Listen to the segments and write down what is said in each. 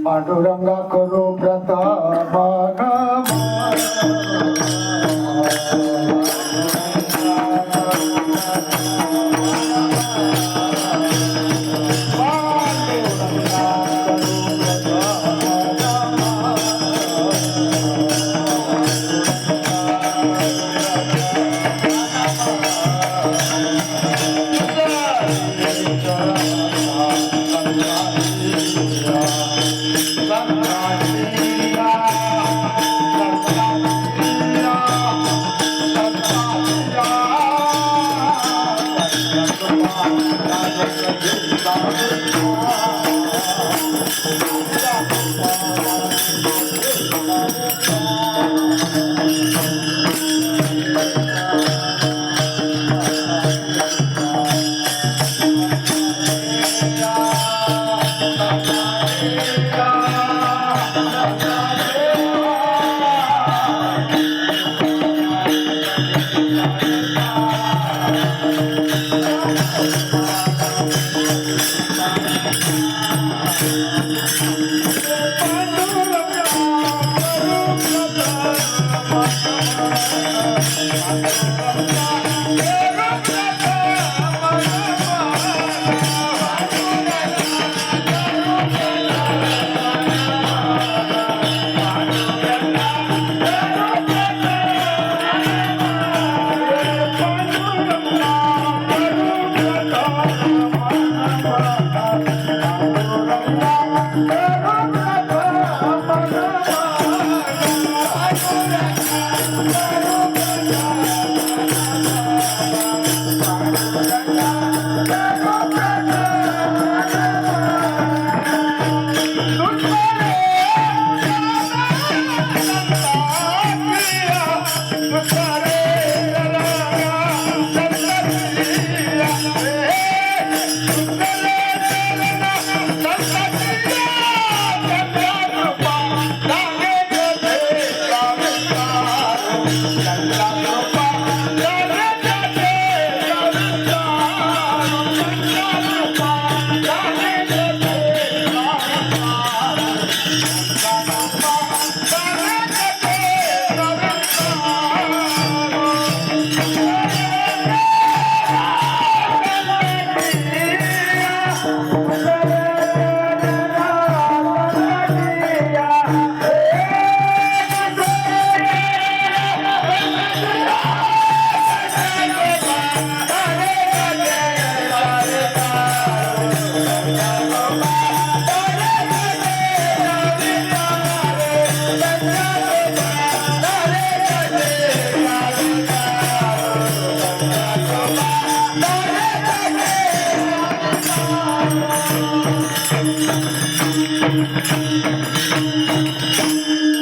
पांडुरंगा करू प्रताप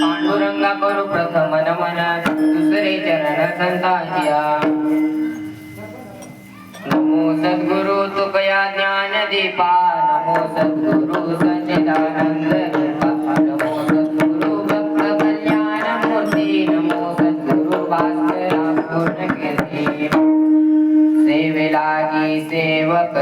पांडुरंगा करू प्रथम नमन दुसरे चरण संताजिया नमो सद्गुरु तुकया ज्ञान दीपा नमो सद्गुरु सच्चिदानंद रूपा नमो सद्गुरु भक्त कल्याण मूर्ति नमो सद्गुरु भास्करा पूर्ण कीर्ती सेवे लागी सेवक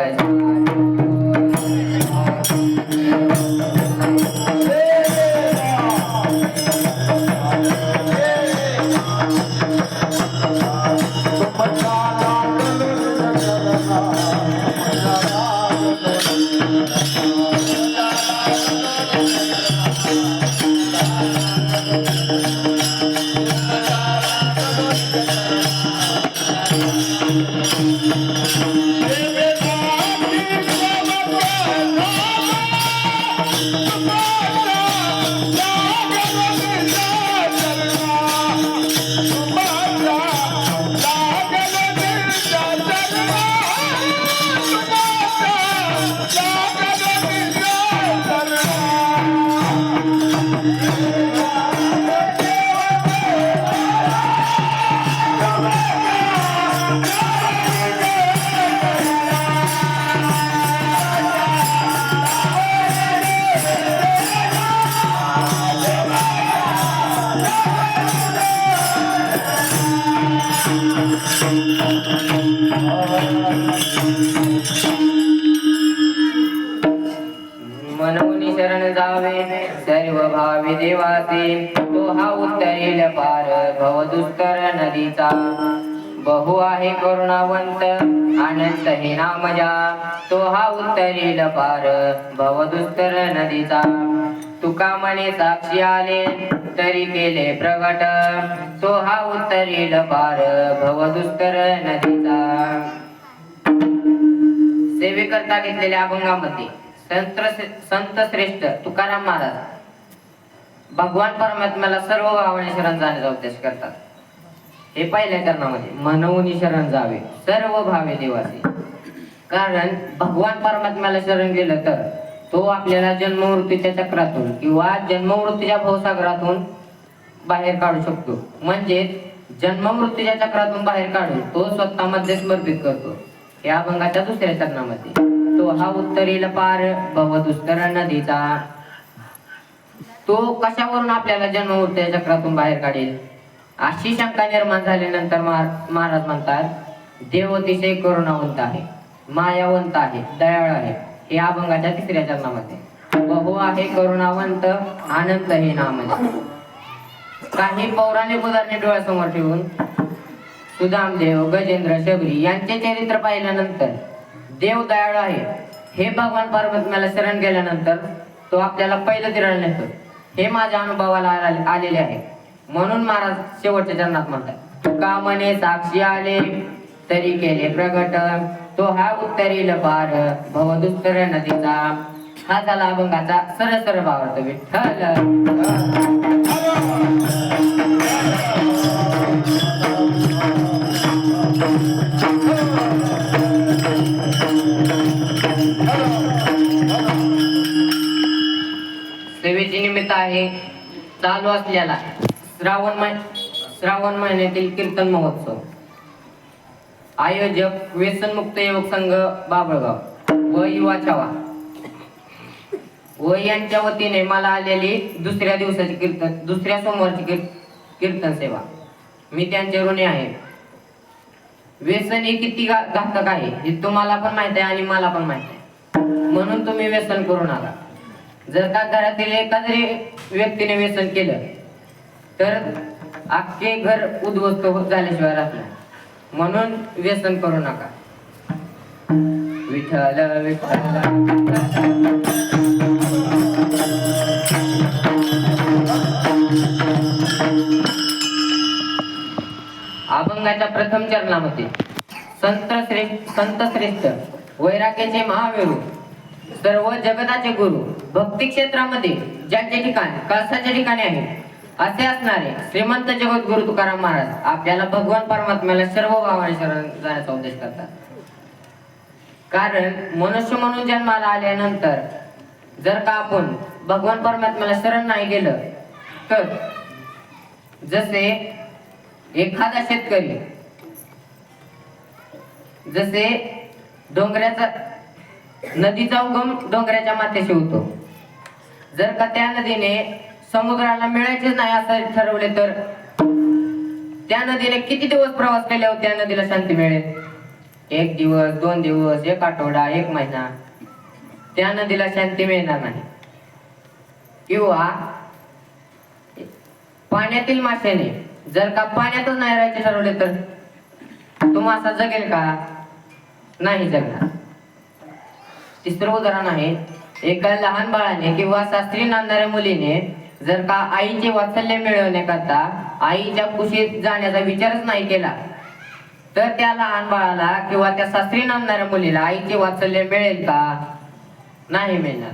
जावे सर्व भावी देवाचे तो हा उत्तरेल पार भवदुस्तर नदीचा बहु आहे करुणावंत अनंत हे नामजा तो हा उत्तरेल पार भवदुस्तर नदीचा तुका म्हणे साक्षी आले तरी केले प्रगट तो हा उत्तरेल पार भवदुस्तर नदीचा. सेवेकरता घेतलेल्या अभंगामध्ये संत श्रेष्ठ तुकाराम महाराज भगवान परमात्म्याला सर्व भावाने शरण जाण्याचा उपदेश करतात. हे पहिल्या चरणामध्ये मनवून शरण जावे सर्व भावे देवाचे. कारण भगवान परमात्म्याला शरण गेलं तर तो आपल्याला जन्ममृत्यूच्या चक्रातून किंवा जन्ममृत्यूच्या भवसागरातून बाहेर काढू शकतो. म्हणजे जन्ममृत्यूच्या चक्रातून बाहेर काढून तो स्वतःमध्ये समर्पित करतो. या अभंगाच्या दुसऱ्या चरणामध्ये तो हा उत्तरेल पार भवदुस्तर नदीचा तो कशावरून आपल्याला जन्ममृत्यूच्या चक्रातून बाहेर काढेल अशी शंका निर्माण झाल्यानंतर महाराज म्हणतात देव अतिशय करुणावंत आहे, मायावंत आहे, दयाळू आहे. हे अभंगाच्या तिसऱ्या चरणामध्ये बहु आहे करुणावंत अनंत हे नाम. काही पौराणिक उदाहरणे डोळ्यासमोर ठेवून सुदामदेव, गजेंद्र, शबरी यांचे चरित्र पाहिल्यानंतर देव दयाळू आहे हे भगवान परमात्म्याला शरण गेल्यानंतर तो आपल्याला पहिलं तिरळ नेतो. हे माझ्या अनुभवाला आलेले आहे. म्हणून महाराज शेवटच्या चरणात म्हणतात तुका म्हणे साक्षी आले तरी केले प्रगट तो हा उत्तरेल पार भवदुस्तर नदीचा. हा झाला अभंगाचा सरळ भावार्थ. विठ्ठल सेवेचे निमित्त आहे चालू असलेला श्रावण महिन्यातील कीर्तन महोत्सव. आयोजक व्यसनमुक्त युवक संघ बाबळगाव व युवा छावा व यांच्या वतीने मला आलेली दुसऱ्या सोमवारची कीर्तन सेवा. मी त्यांचे ऋणी आहे. व्यसन हे किती घातक आहे हे तुम्हाला पण माहित आहे आणि मला पण माहित आहे. म्हणून तुम्ही व्यसन करू नका. जर का घरातील एका जरी व्यक्तीने व्यसन केलं तर अख्खे घर उद्ध्वस्त झाल्याशिवाय राहत नाही. म्हणून व्यसन करू नका. विठ्ठल विठ्ठल. अभंगाच्या प्रथम चरणामध्ये संत श्रेष्ठ वैराग्याचे महावीरू सर्व जगताचे गुरु भक्ती क्षेत्रामध्ये ज्यांचे ठिकाण कळसाच्या ठिकाणी आहे असे असणारे श्रीमंत जगद्गुरु तुकाराम महाराज आपल्याला भगवान परमात्म्याला सर्व भावाने शरण जाण्याचा उपदेश करतात. कारण मनुष्य म्हणून जन्माला आल्यानंतर जर का आपण भगवान परमात्म्याला शरण नाही गेलं तर जसे एखादा शेतकरी जसे डोंगराचा नदीचा उगम डोंगराच्या माथ्याशी होतो. जर का त्या नदीने समुद्राला मिळायचेच नाही असं ठरवले तर त्या नदीने किती दिवस प्रवास केल्यावर त्या नदीला शांती मिळेल? 1 दिवस, 2 दिवस, 1 आठवडा, 1 महिना त्या नदीला शांती मिळणार नाही. किंवा पाण्यातील माशाने जर का पाण्यातच नाही राहायचे ठरवले तर तो मासा जगेल का? नाही जगणार. तिसरं उदाहरण आहे एका लहान बाळाने किंवा सासरी नांदणाऱ्या मुलीने जर का आईचे वात्सल्य मिळवण्याकरता आईच्या कुशीत जाण्याचा विचारच नाही केला तर त्या लहान बाळाला किंवा त्या सासरी नांदणाऱ्या मुलीला आईचे वात्सल्य मिळेल का? नाही मिळणार.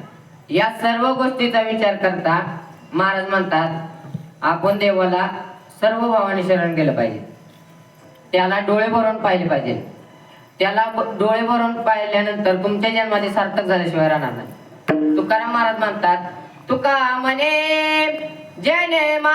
या सर्व गोष्टीचा विचार करता महाराज म्हणतात आपण देवाला सर्व भावाने शरण गेलं पाहिजे. त्याला डोळे भरून पाहिले पाहिजे. त्याला डोळे भरून पाहिल्यानंतर तुमच्या जन्माचे सार्थक झाल्याशिवाय राहणार नाही. तुकाराम महाराज म्हणतात तुका म्हणे जन्मा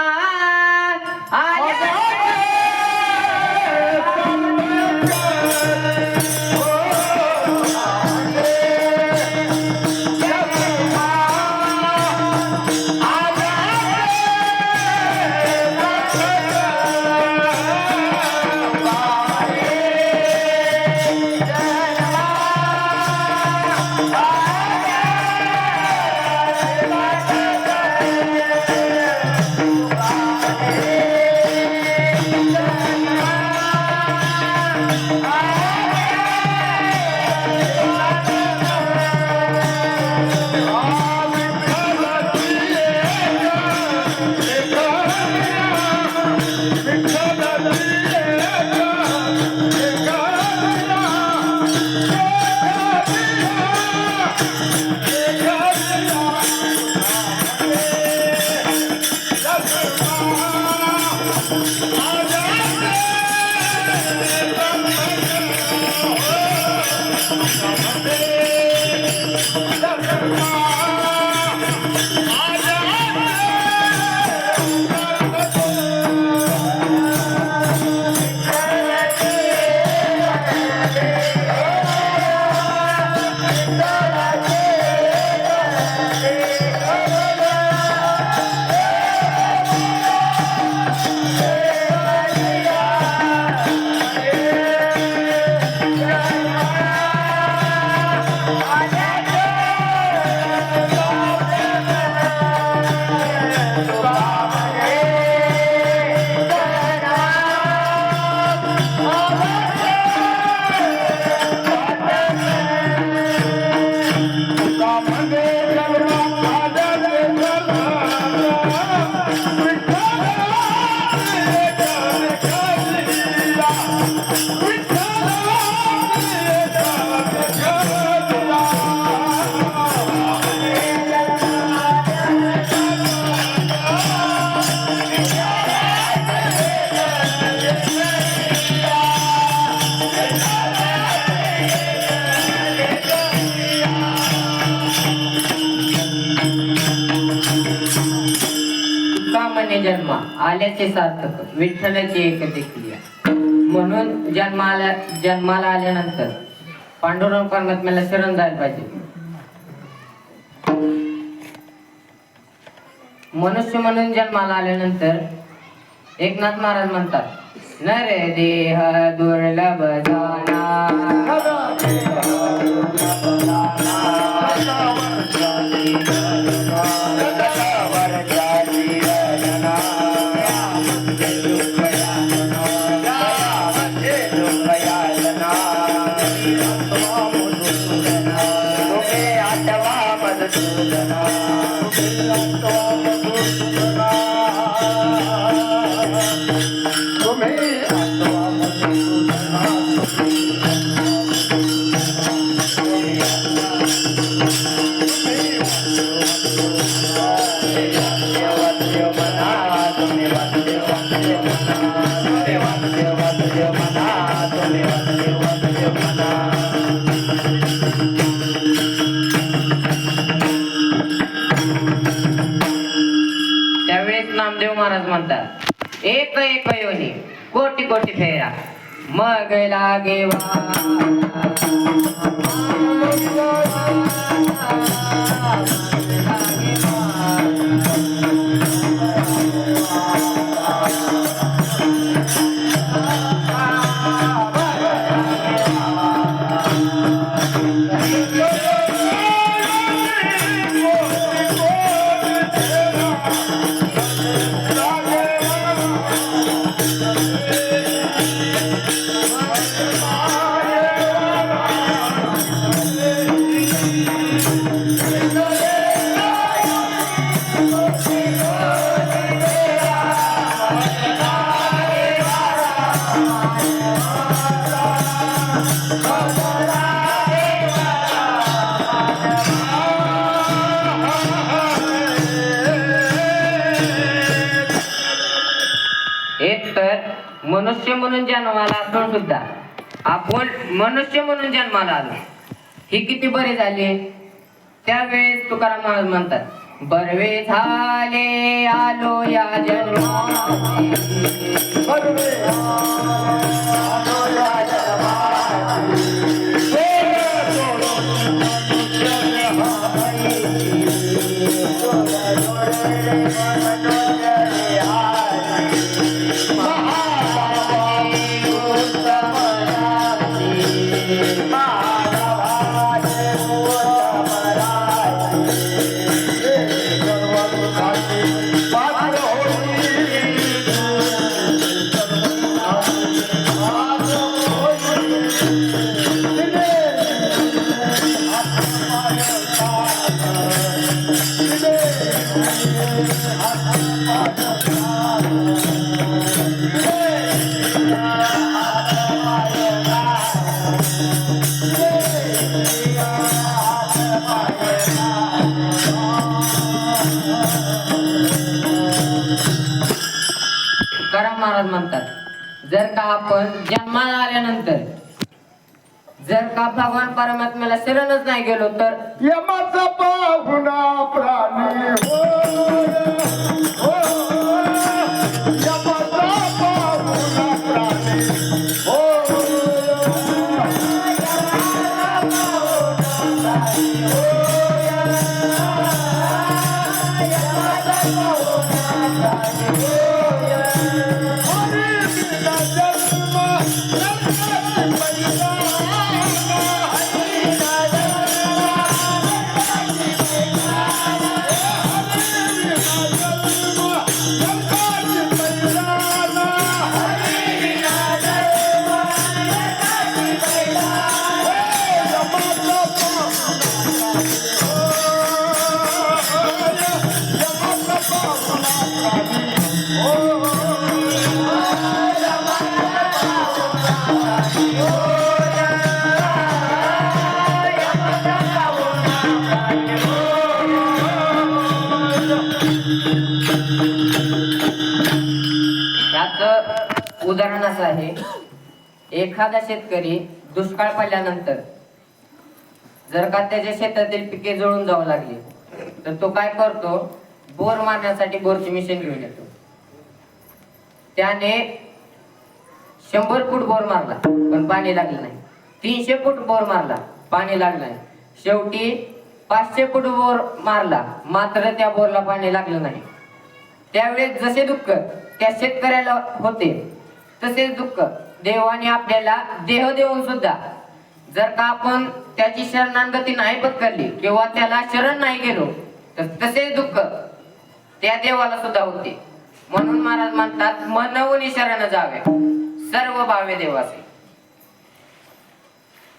आले जन्मा आल्याचे सार्थक विठ्ठलाची एक क्रिया. म्हणून जन्माला आल्यानंतर पांडुरंग परमात्म्याला शरण जायला पाहिजे. मनुष्य म्हणून जन्माला आल्यानंतर एकनाथ महाराज म्हणतात, नर देह दुर्लभ त्यावेळेस नामदेव महाराज म्हणतात, एक एक योनी कोटी कोटी फेरा मग लागे मनुष्य म्हणून जन्माला असून सुद्धा आपण मनुष्य म्हणून जन्माला आलो, ही किती बरे झाले. त्यावेळेस तुकाराम महाराज म्हणतात, बरवे झाले आलो या जन्मासी, बरवे आलो या जन्मासी, तुकाराम महाराज म्हणतात, जर का आपण जन्माला आल्यानंतर जर का भगवान परमात्म्याला शरणच नाही गेलो तर यमाचा पाहुणा प्राणी हो, हो, यमाचा पाहुणा प्राणी हो, उदाहरण असं आहे, एखादा शेतकरी दुष्काळ पडल्यानंतर जर का त्याच्या शेतातील पिके जळून जाऊ लागली तर तो काय करतो, बोर मारण्यासाठी बोरचे मिशन घेऊन येतो. त्याने 100 फूट बोर मारला पण पाणी लागलं नाही. 300 फूट बोर मारला, पाणी लागलं नाही. शेवटी 500 फूट बोर मारला, मात्र त्या बोरला पाणी लागलं नाही. त्यावेळेस जसे दुःख त्या शेतकऱ्याला होते तसेच दुःख देवाने आपल्याला देह देऊन सुद्धा जर का आपण त्याची शरणागती नाही पत्करली किंवा त्याला शरण नाही गेलो तर तसेच दुःख त्या देवाला सुद्धा होते. म्हणून महाराज म्हणतात मनवून शरण जावे सर्व भावे देवाचे.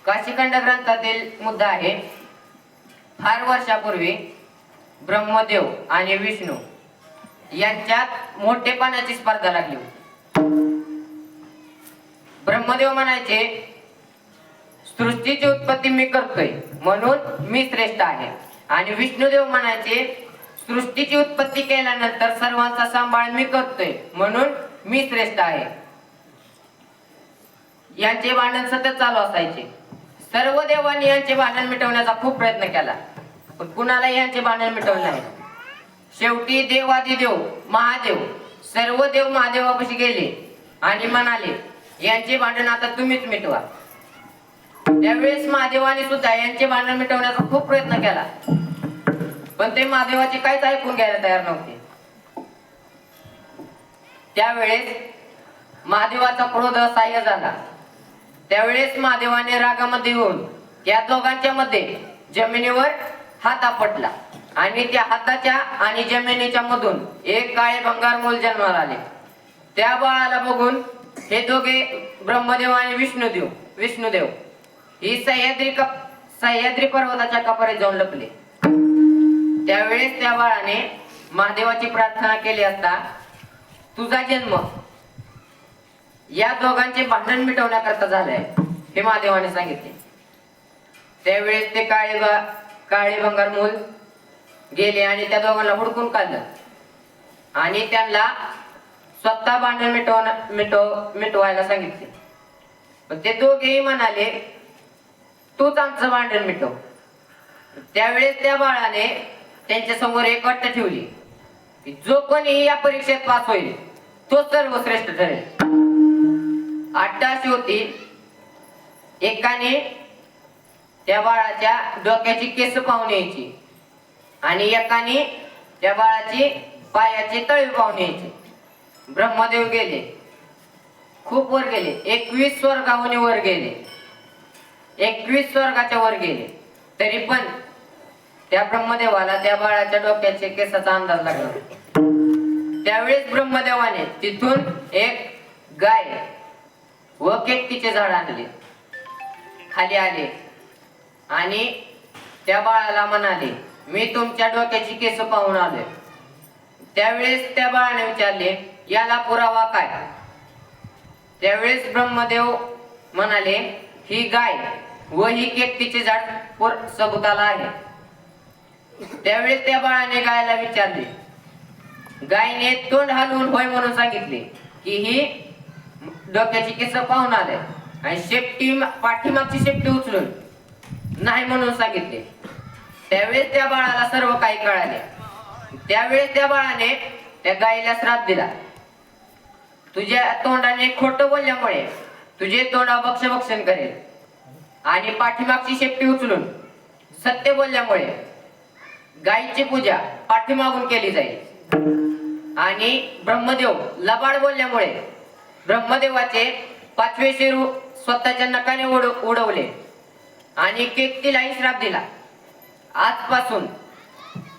काशीखंड ग्रंथातील मुद्दा आहे, फार वर्षापूर्वी ब्रह्मदेव आणि विष्णू यांच्यात मोठेपणाची स्पर्धा लागली होती. ब्रह्मदेव म्हणायचे सृष्टीची उत्पत्ती मी करतोय म्हणून मी श्रेष्ठ आहे, आणि विष्णुदेव म्हणायचे सृष्टीची उत्पत्ती केल्यानंतर सर्वांचा सांभाळ मी करतोय म्हणून मी श्रेष्ठ आहे. यांचे भांडण सतत चालू असायचे. सर्व देवांनी यांचे भांडण मिटवण्याचा खूप प्रयत्न केला पण कुणालाही यांचे भांडण मिटवले नाही. शेवटी देवादिदेव महादेव सर्व देव महादेवापाशी गेले आणि म्हणाले यांचे भांडण आता तुम्हीच मिटवा. त्यावेळेस महादेवाने सुद्धा यांचे भांडण मिटवण्याचा खूप प्रयत्न केला पण ते महादेवाचे काहीच ऐकून घ्यायला तयार नव्हते. त्यावेळेस महादेवाचा क्रोध असह्य झाला. त्यावेळेस महादेवाने रागामध्ये येऊन या दोघांच्या मध्ये जमिनीवर हात आपटला आणि त्या हाताच्या आणि जमिनीच्या मधून एक काळे भंगार मूल जन्माला आले. त्या बाळाला बघून हे दोघे ब्रह्मदेव आणि विष्णुदेव ही सह्याद्री पर्वताच्या कपारीत जाऊन लपले. त्यावेळेस त्या बाळाने महादेवाची प्रार्थना केली असता तुझा जन्म या दोघांचे भांडण मिटवण्याकरता झालाय हे महादेवाने सांगितले. त्यावेळेस ते काळे भंगार मूल गेले आणि त्या दोघांना हुडकून काढलं आणि त्यांना स्वतः भांडण मिटवायला सांगितले. पण ते दोघेही म्हणाले तूच आमचं भांडण मिटव. त्यावेळेस त्या बाळाने त्यांच्या समोर एक अट ठेवली की जो कोणी या परीक्षेत पास होईल तो सर्वश्रेष्ठ ठरेल. अट अशी होती, एकाने त्या बाळाच्या डोक्याची केस पाहून यायची आणि एकाने त्या बाळाची पायाची तळवी पाहून यायची. ब्रह्मदेव गेले, खूप वर गेले, 21 स्वर्गाहून वर गेले, 21 स्वर्गाच्या वर गेले, तरी पण त्या ब्रह्मदेवाला त्या बाळाच्या डोक्याच्या केसाचा अंदाज लागला. त्यावेळेस ब्रह्मदेवाने तिथून एक गाय व केतकीचे झाड आणले, खाली आले आणि त्या बाळाला म्हणाले मी तुमच्या डोक्याची केस पाहून आलोय. त्यावेळेस त्या बाळाने विचारले याला पुरावा काय. त्यावेळेस ब्रह्मदेव म्हणाले ही गाय व ही केतकीचे झाड सबुताला आहे. त्यावेळेस त्या बाळाने गायला विचारले, गायने तोंड हलवून होय म्हणून सांगितले की ही डोक्याची केस पाहून आले आणि शेपटी पाठीमागची शेपटी उचलून नाही म्हणून सांगितले. त्यावेळेस त्या बाळाला सर्व काही कळाले. त्यावेळेस त्या बाळाने त्या गायीला श्राप दिला, तुझ्या तोंडाने खोटं बोलल्यामुळे तुझे तोंड भक्षण करेल आणि पाठीमागची शेपटी उचलून सत्य बोलल्यामुळे गायीची पूजा पाठीमागून केली जाईल आणि ब्रह्मदेव लबाड बोलल्यामुळे ब्रह्मदेवाचे 5वे शेरू स्वतःच्या नखाने उडवले आणि केतकीलाही श्राप दिला, आजपासून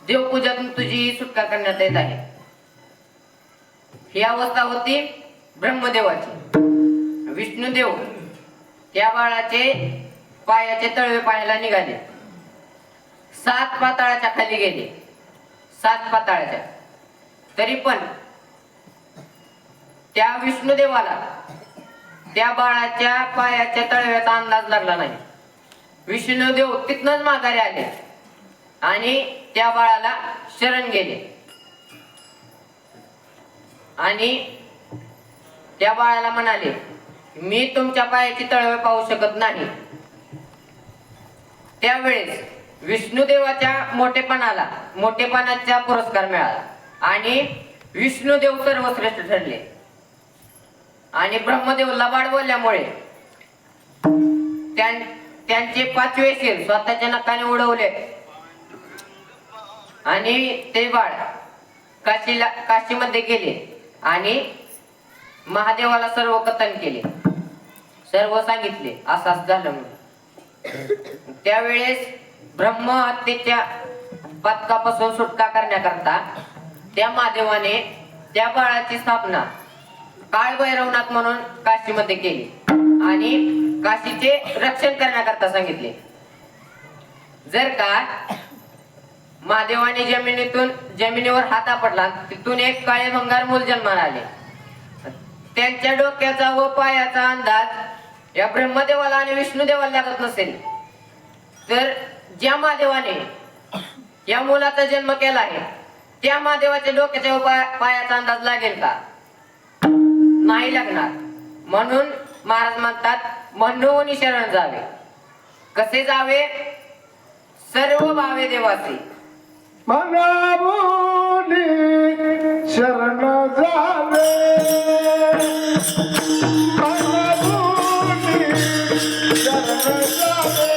देवपूजातून तुझी सुटका करण्यात येत आहे. ही अवस्था होती ब्रह्मदेवाची. विष्णुदेव त्या बाळाचे पायाचे तळवे पायाला निघाले, 7 पाताळाच्या खाली गेले, 7 पाताळाच्या. तरी पण त्या विष्णुदेवाला त्या बाळाच्या पायाच्या तळव्याचा अंदाज लागला नाही. विष्णुदेव तिथनच माघारी आले आणि त्या बाळाला शरण गेले आणि त्या बाळाला म्हणाले मी तुमच्या पायाची तळवे पाहू शकत नाही. त्यावेळेस विष्णुदेवाच्या मोठेपणाचा पुरस्कार मिळाला आणि विष्णुदेव सर्वश्रेष्ठ ठरले. आणि ब्रह्मदेव लबाड बोलल्यामुळे त्यांचे 5वे शिर स्वतःच्या नखाने उडवले आणि ते बाळ काशीमध्ये गेले आणि महादेवाला सर्व कथन केले, सर्व सांगितले असं झालं म्हणून. त्यावेळेस ब्रह्म हत्येच्या पदकापासून सुटका करण्याकरता त्या महादेवाने त्या बाळाची स्थापना काळभैरवनाथ म्हणून काशीमध्ये केली आणि काशीचे रक्षण करण्याकरता सांगितले. जर का महादेवाने जमिनीवर हात आपटला, तिथून एक काळे भंगार मूल जन्माला आले. त्यांच्या डोक्याचा व पायाचा अंदाज या ब्रह्मदेवाला आणि विष्णुदेवाला लागत नसेल तर ज्या महादेवाने या मुलाचा जन्म केला आहे त्या महादेवाच्या डोक्याच्या व पायाचा अंदाज लागेल का? नाही लागणार. म्हणून महाराज म्हणतात म्हणून शरण जावे. कसे जावे? सर्व भावे देवाचे. मनामुनी शरण जावे, मनामुनी शरण जावे.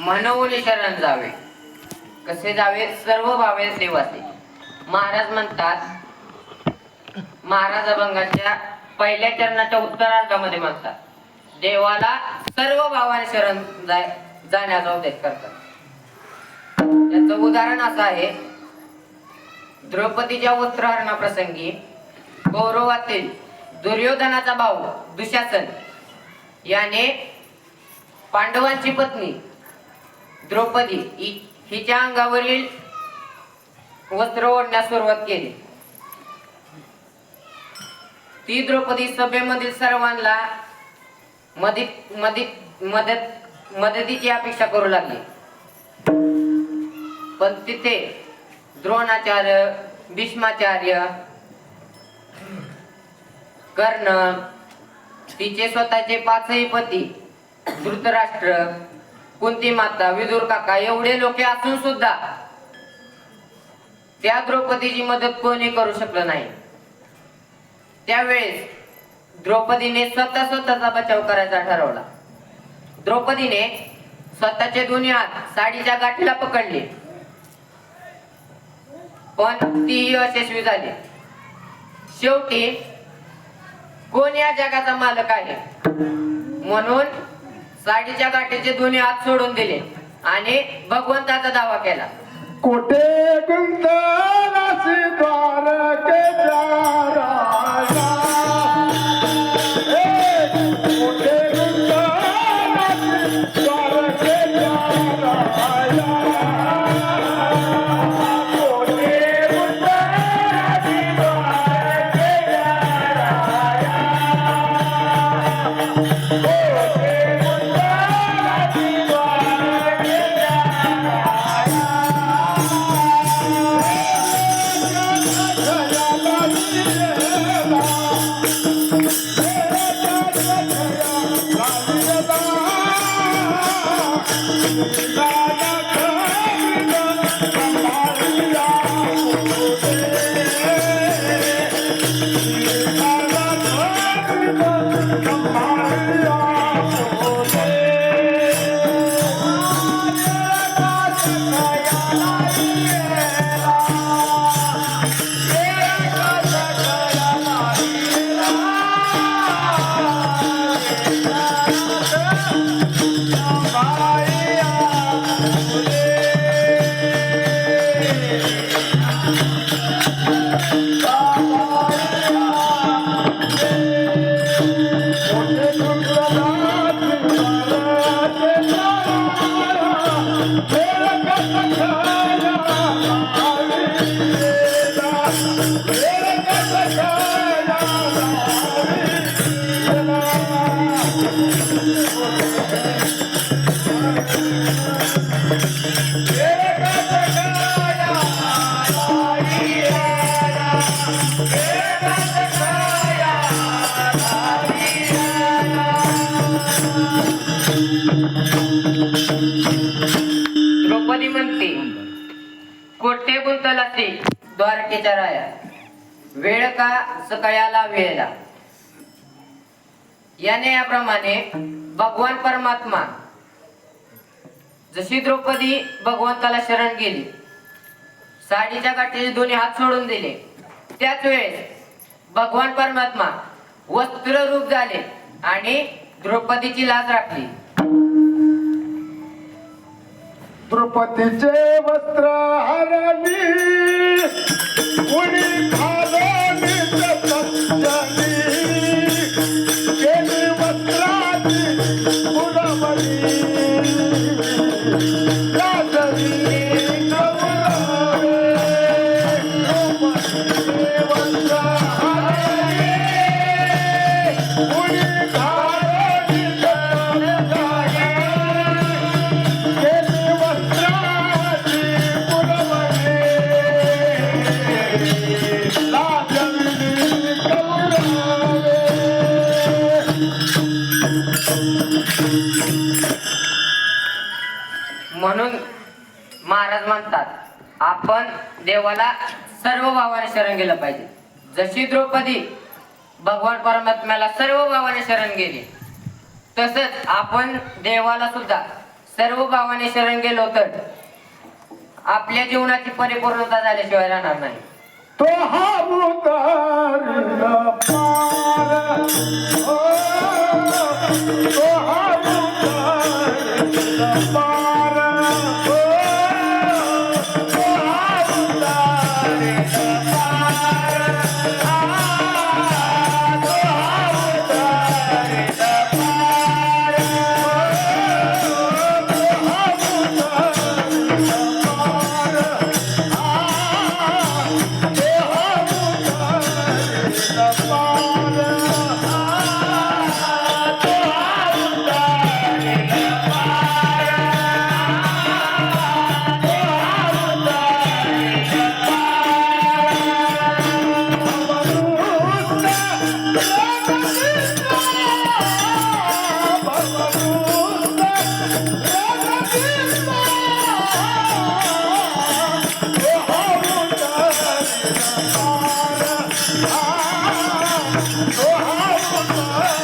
म्हणून शरण जावे. कसे जावे? सर्व भावे देवाचे. महाराज म्हणतात, महाराज अभंगाच्या पहिल्या चरणाच्या उत्तरार्धामध्ये म्हणतात देवाला सर्व भावाने शरण जाण्याचा उपदेश करतात. त्याचं उदाहरण असं आहे, द्रौपदीच्या वस्त्रहरणा प्रसंगी कौरवातील दुर्योधनाचा भाऊ दुशासन याने पांडवांची पत्नी द्रौपदी हिच्या अंगावरील वस्त्र ओढण्यास सुरुवात केली. ती द्रौपदी सभेमधील सर्वांना मदतीची अपेक्षा करू लागली. पण तिथे द्रोणाचार्य, भीष्माचार्य, कर्ण, तिचे स्वतःचे 5ही पती, धृतराष्ट्र, कुंती माता, विदुर काका एवढे लोक असून सुद्धा त्या द्रौपदीची मदत कोणी करू शकलं नाही. त्यावेळेस द्रौपदीने स्वतःचा बचाव करायचा ठरवला. द्रौपदीने स्वतःचे दोन्ही हात साडीच्या गाठीला पकडले, पण तीही अयशस्वी झाली. शेवटी कोण या जगाचा मालक आहे म्हणून साडीच्या गाठीचे दोन्ही हात सोडून दिले आणि भगवंताचा दावा केला. कोठे गुंतलासी द्वारकेच्या राजा कोठे गुंतलासी द्वारकेच्या राजा कोठे गुंतलासी द्वारकेच्या राजा कोठे गुंतलासी द्वारकेच्या द्रौपदी म्हणते कोठे गुंतलासी द्वारकेच्या राया वेळ का सकळ्याला वेळेला. याने याप्रमाणे भगवान परमात्मा जशी द्रौपदी भगवंताला शरण गेली, साडीच्या काठीचे दोन्ही हात सोडून दिले, त्याच वेळेस भगवान परमात्मा वस्त्र रूप झाले आणि द्रौपदीची लाज राखली. द्रौपदीचे वस्त्र हरली उडी घालून तपस्यानी केली वस्त्राची पुरवली लाजली गौरवे. द्रौपदीचे वस्त्र हरली उडी घालून तपस्यानी केली वस्त्राची पुरवली लाजली गौरवे. म्हणून महाराज म्हणतात आपण देवाला सर्व भावाने शरण गेलं पाहिजे. जशी द्रौपदी भगवान परमात्म्याला सर्व भावाने शरण गेली, तसंच आपण देवाला सुद्धा सर्व भावाने शरण गेलो तर आपल्या जीवनाची परिपूर्णता झाल्याशिवाय राहणार नाही. तो हा उतारीला पार हो, तो हा उतारीला पार हो, तो हा उतारीला पार तो हा उतारीला पार तो हा उतारीला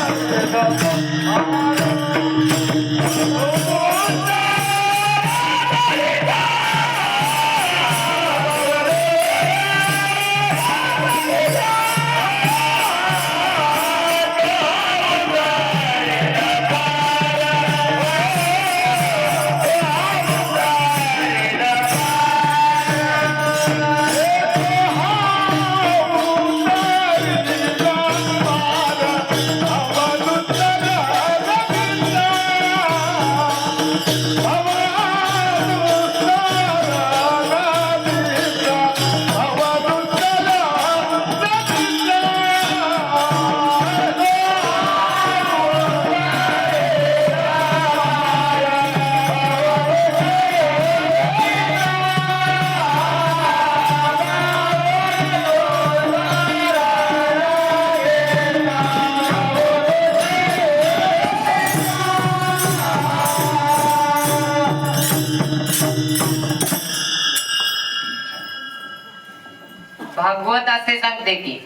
असे सांगते की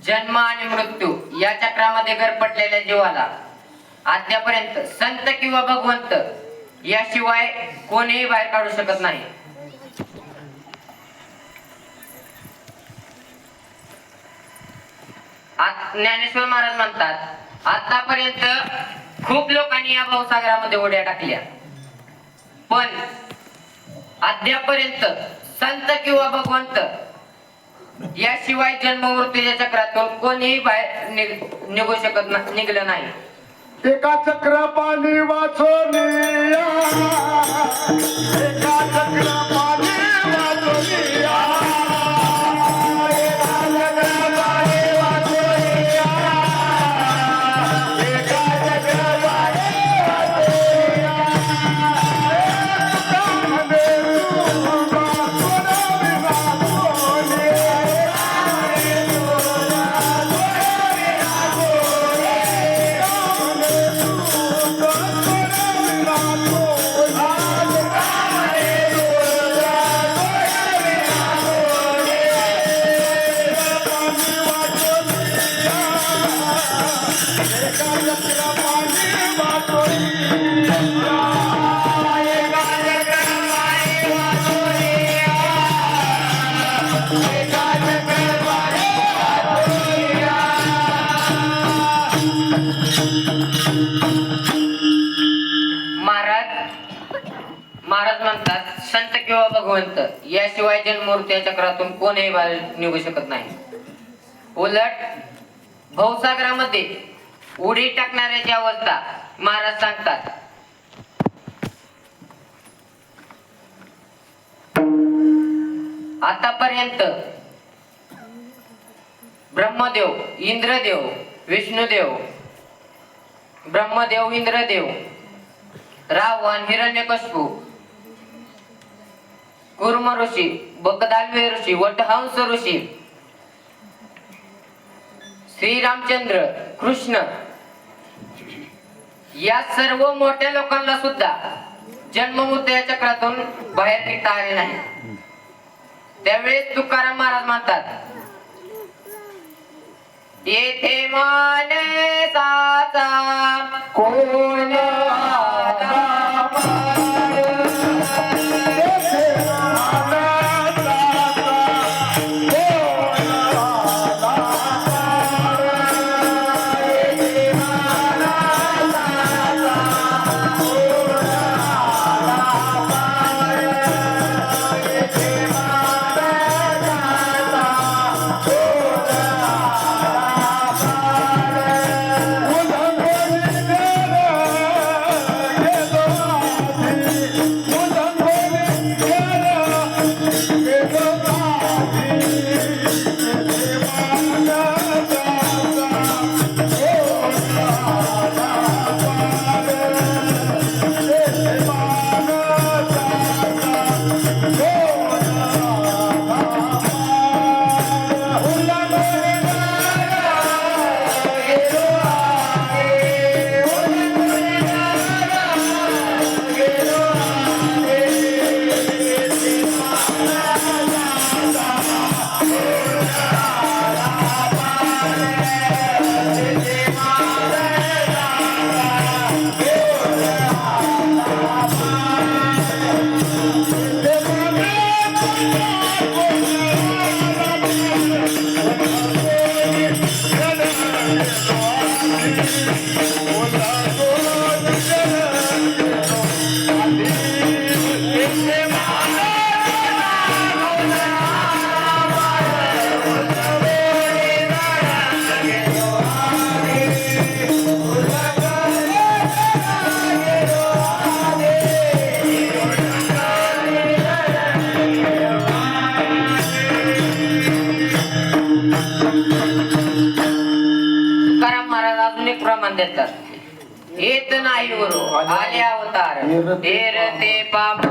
जन्म आणि मृत्यू या चक्रामध्ये गरपटलेल्या जीवाला आद्यापर्यंत संत किंवा भगवंत याशिवाय कोणीही बाहेर काढू शकत नाही. ज्ञानेश्वर महाराज म्हणतात आतापर्यंत खूप लोकांनी या भावसागरामध्ये उड्या टाकल्या, पण अद्यापर्यंत संत किंवा भगवंत याशिवाय जन्म मृत्यूच्या चक्रातून कोणीही बाहेर निघू शकत निघलं नाही. एका चक्र पाणी वाचोनिया, एका चक्र पाणी वाचोनिया, एका चक्र पाणी वाचोनिया, एका चक्र पाणी वाचोनिया, तुकामध्ये तुका सोनावी वाचोनिया, महाराज म्हणतात संत किंवा भगवंत याशिवाय जन्ममृत्यू या चक्रातून कोणीही बाहेर निघू शकत नाही. उलट भवसागरामध्ये उडी टाकणाऱ्याची अवस्था महाराज सांगतात आतापर्यंत ब्रह्मदेव, इंद्रदेव, विष्णुदेव, ब्रह्मदेव, इंद्रदेव, रावण, हिरण्यकश्यप, कुर्म ऋषी, बकदाल्वे ऋषी, वटहंस ऋषी, श्रीरामचंद्र, कृष्ण या सर्व मोठ्या लोकांना सुद्धा जन्ममृत्यू या चक्रातून बाहेर निघता आले नाही. त्यावेळेस तुकाराम महाराज म्हणतात येथे मानसाचा कोण प्रमाण देतात येत नाही गुरु आले अवतार तेरते पामर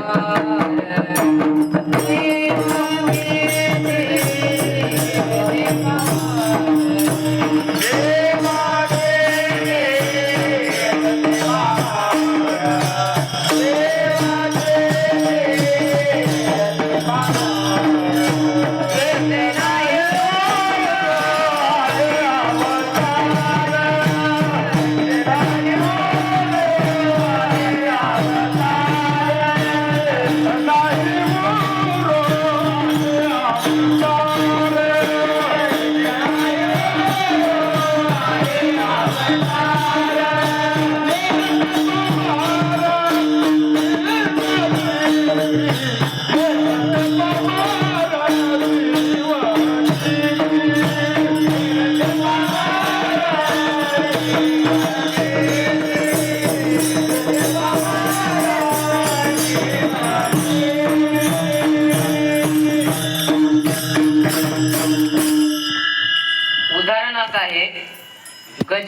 Hey!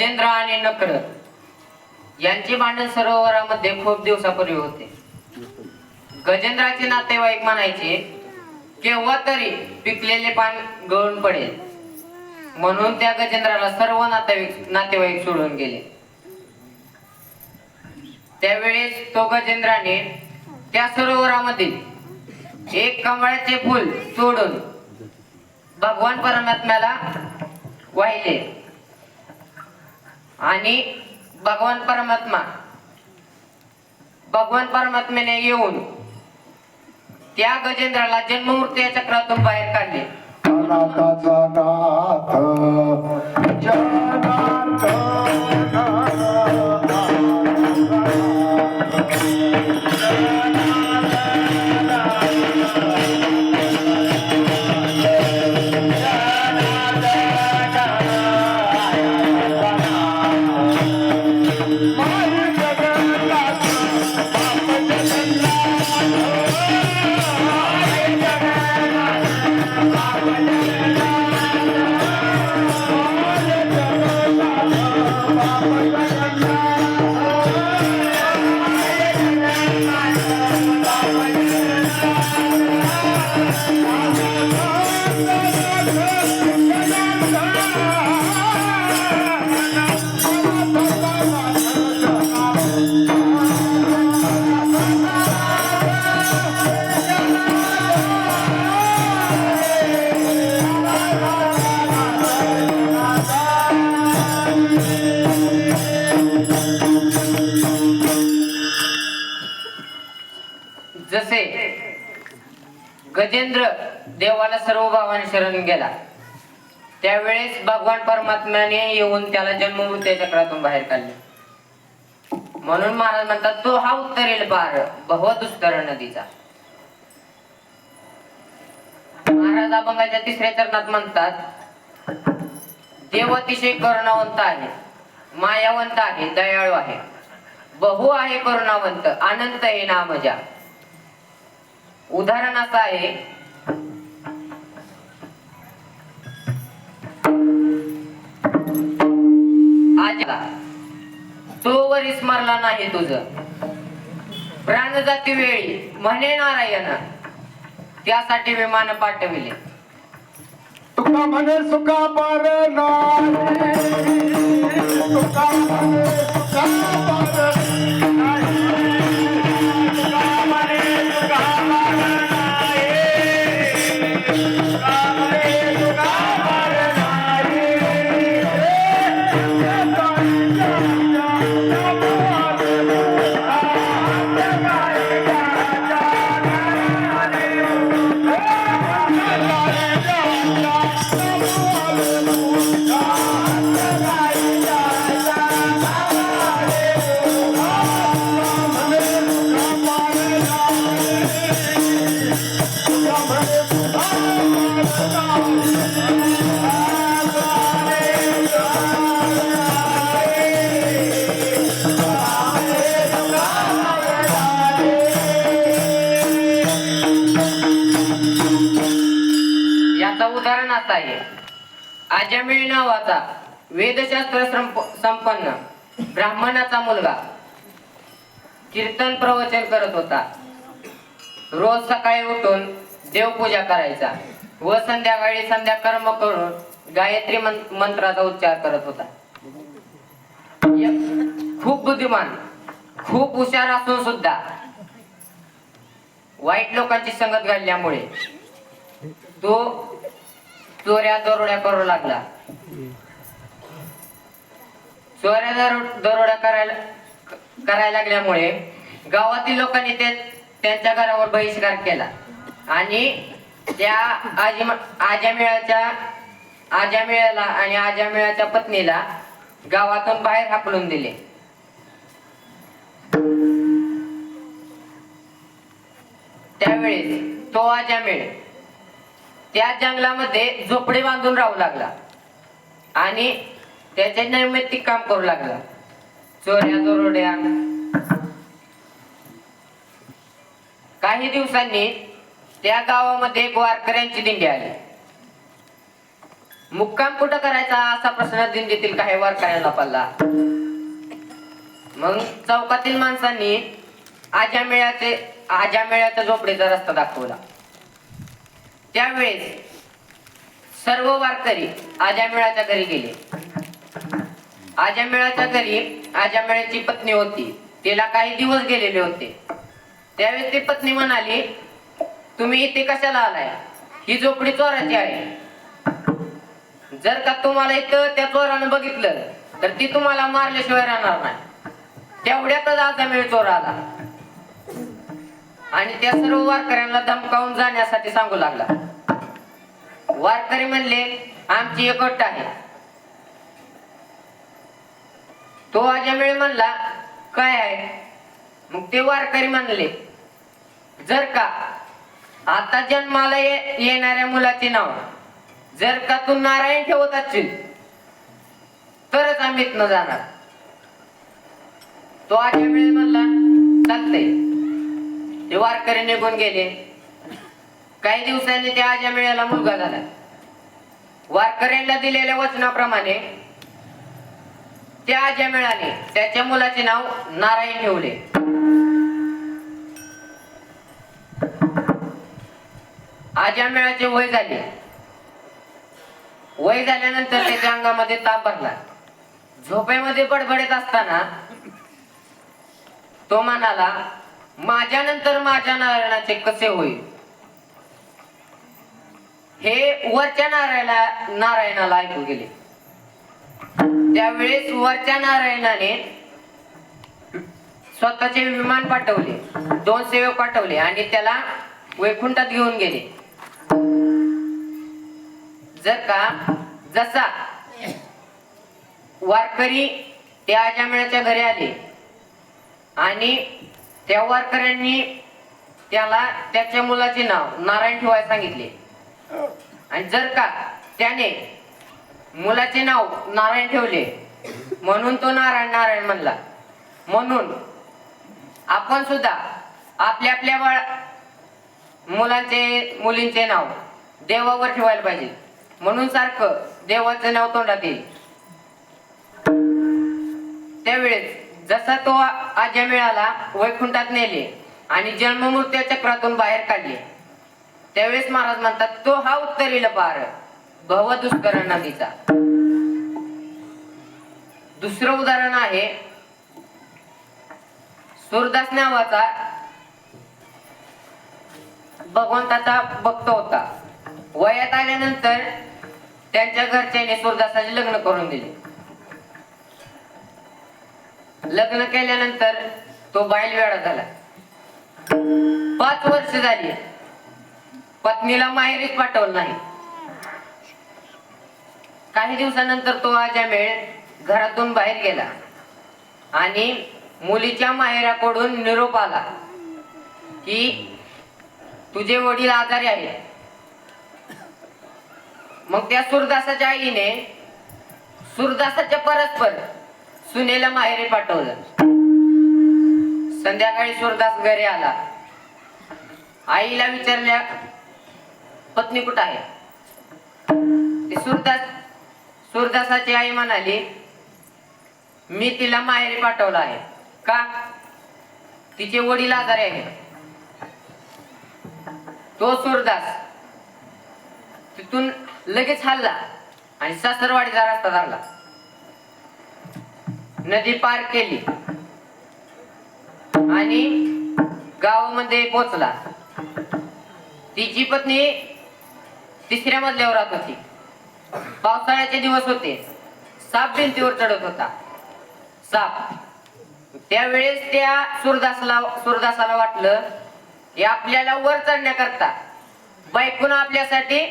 गजेंद्र आणि नक्र यांचे भांडण सरोवरामध्ये खूप दिवसापूर्वी होते. गजेंद्राचे नातेवाईक म्हणायचे केव्हा तरी पिकलेले पान गळून पडेल, म्हणून त्या गजेंद्राला सर्व नातेवाईक सोडून गेले. त्यावेळेस तो गजेंद्राने त्या सरोवरामधील एक कमळाचे फूल तोडून भगवान परमात्म्याला वाहिले आणि भगवान परमात्म्याने येऊन त्या गजेंद्राला जन्ममृत्यू चक्रातून बाहेर काढले. अनाथाचा नाथ जसे गजेंद्र देवाला सर्व भावाने शरण गेला, त्यावेळेस भगवान परमात्म्याने येऊन त्याला जन्ममृत्यू चक्रातून बाहेर काढले. म्हणून महाराज म्हणतात तो हा उत्तरेल पार बहुदुस्तर नदीचा. महाराज अभंगाच्या 3ऱ्या चरणात म्हणतात देव अतिशय करुणावंत आहे, मायावंत आहे, दयाळू आहे, बहु आहे करुणावंत, अनंत आहे नाम जा. उदाहरण असं आहे आजा तो वर स्मरला नाही तुझ प्राण जाती वेळी म्हणे नारायण, त्यासाठी विमान पाठविले. तुका म्हणे सुखा पार नाही, तुका म्हणे सुखा पार नाही, तुका म्हणे सुखा पार नाही, तुका म्हणे सुखा पार नाही. याचा उदाहरण असा आहे आजमिळ नावाचा वेदशास्त्र संपन्न ब्राह्मणाचा मुलगा कीर्तन प्रवचन करत होता. रोज सकाळी उठून देवपूजा करायचा व संध्याकाळी संध्या कर्म करून गायत्री मंत्राचा उच्चार करत होता. खूप बुद्धिमान, खूप हुशार असून सुद्धा वाईट लोकांची संगत घडल्यामुळे तो चोऱ्या दरोड्या करू लागला. चोऱ्या दरोड्या करायला लागल्यामुळे गावातील लोकांनी त्यांच्या घरावर बहिष्कार केला आणि त्या आजामेळाला आणि आजामेळाच्या पत्नीला गावातून बाहेर हाकलून दिले. त्यावेळेस तो आजामेळ त्या जंगलामध्ये झोपडी बांधून राहू लागला आणि त्याचे नैमित्तिक काम करू लागला. चोऱ्या दरोड्या. काही दिवसांनी त्या गावामध्ये एक वारकऱ्यांची दिंडी आली. मुक्काम कुठं करायचा असा प्रश्न दिंडीतील काही वारकऱ्यांना पडला. मग चौकातील माणसांनी आज्यामेळ्याच्या झोपडीचा रस्ता दाखवला. त्यावेळेस सर्व वारकरी आज्यामेळ्याच्या घरी गेले. आज्यामेळ्याच्या घरी आज्यामेळ्याची पत्नी होती. तिला काही दिवस गेलेले होते. त्यावेळेस ती पत्नी म्हणाली, तुम्ही इथे कशाला आलाय? ही झोपडी चोराची आहे. जर का तुम्हाला इथं त्या चोरानं बघितलं तर ती तुम्हाला मारल्याशिवाय राहणार नाही. तेवढ्यातच आज्यामेळ चोर आला आणि त्या सर्व वारकऱ्यांना धमकावून जाण्यासाठी सांगू लागला. वारकरी म्हणले, आमची एक अट आहे. तो आज्यामेळ म्हणला, काय आहे? मग ते वारकरी म्हणले, जर का आता जन्माला येणाऱ्या मुलाचे नाव जर का तू नारायण ठेवत असशील तरच आम्ही इथनं जाणार. तो आज्यामेळ म्हणला, चालतंय. ते वारकरी निघून गेले. काही दिवसांनी त्या आज्यामेळ्याला मुलगा झाला. वारकऱ्यांना दिलेल्या वचनाप्रमाणे त्या आज्यामेळाने त्याच्या मुलाचे नाव नारायण ठेवले. आज्यामेळाचे वय झाले. वय झाल्यानंतर त्याच्या अंगामध्ये ताप भरला. झोपेमध्ये बडबडत असताना तो म्हणाला, माझ्यानंतर माझ्या नारायणाचे कसे होईल? हे वरच्या नारायणाला ऐकू गेले. त्यावेळेस वरच्या नारायणाने स्वतःचे विमान पाठवले. 2 सेवक पाठवले आणि त्याला वैकुंठात घेऊन गेले. जर का जसा वारकरी त्या आज्यामेळ्याच्या घरी आले आणि त्या वारकऱ्यांनी त्याला त्याच्या मुलाचे नाव नारायण ठेवायला सांगितले आणि जर का त्याने मुलाचे नाव नारायण ठेवले म्हणून तो नारायण नारायण म्हणला. म्हणून आपण सुद्धा आपल्या आपल्या मुलींचे नाव देवावर ठेवायला पाहिजे. म्हणून सारखं देवाचं नाव तोंडात येईल. त्यावेळेस जसा तो आज्यामेळाला वैकुंठात नेले आणि जन्ममृत्यू चक्रातून बाहेर काढले. त्यावेळेस महाराज म्हणतात, तो हा उत्तरेला पार भव दुष्कर नदीचा. दुसरं उदाहरण आहे, सूरदास नावाचा भगवंताचा भक्त होता. वयात आल्यानंतर त्यांच्या घरच्याने सूरदासाचे लग्न करून दिले. लग्न केल्यानंतर तो बालवेडा झाला. 5 वर्ष झाली. पत्नीला माहेरीच पाठवलं नाही. काही दिवसानंतर तो आज्यामेळ घरातून बाहेर गेला आणि मुलीच्या माहेराकडून निरोप आला की तुझे वडील आजारी आहेत. मग त्या सूरदासाच्या आईने सूरदासाच्या परस्पर सुनेला माहेरी पाठवलं. संध्याकाळी सूरदास घरी आला. आईला विचारल्या, पत्नी कुठं आहे? सूरदासाची आई म्हणाली, मी तिला माहेरी पाठवलं आहे. का? तिचे वडील आजारी आहेत. तो सूरदास तिथून लगेच हल्ला आणि सासरवाडीचा रस्ता धरला. नदी पार केली आणि गावामध्ये पोहोचला. तिची पत्नी 3ऱ्या मजल्यावर राहत होती. पावसाळ्याचे दिवस होते. साप भिंतीवर चढत होता. साप. त्यावेळेस त्या सूरदासाला वाटलं की आपल्याला वर चढण्याकरता बायकोनं आपल्यासाठी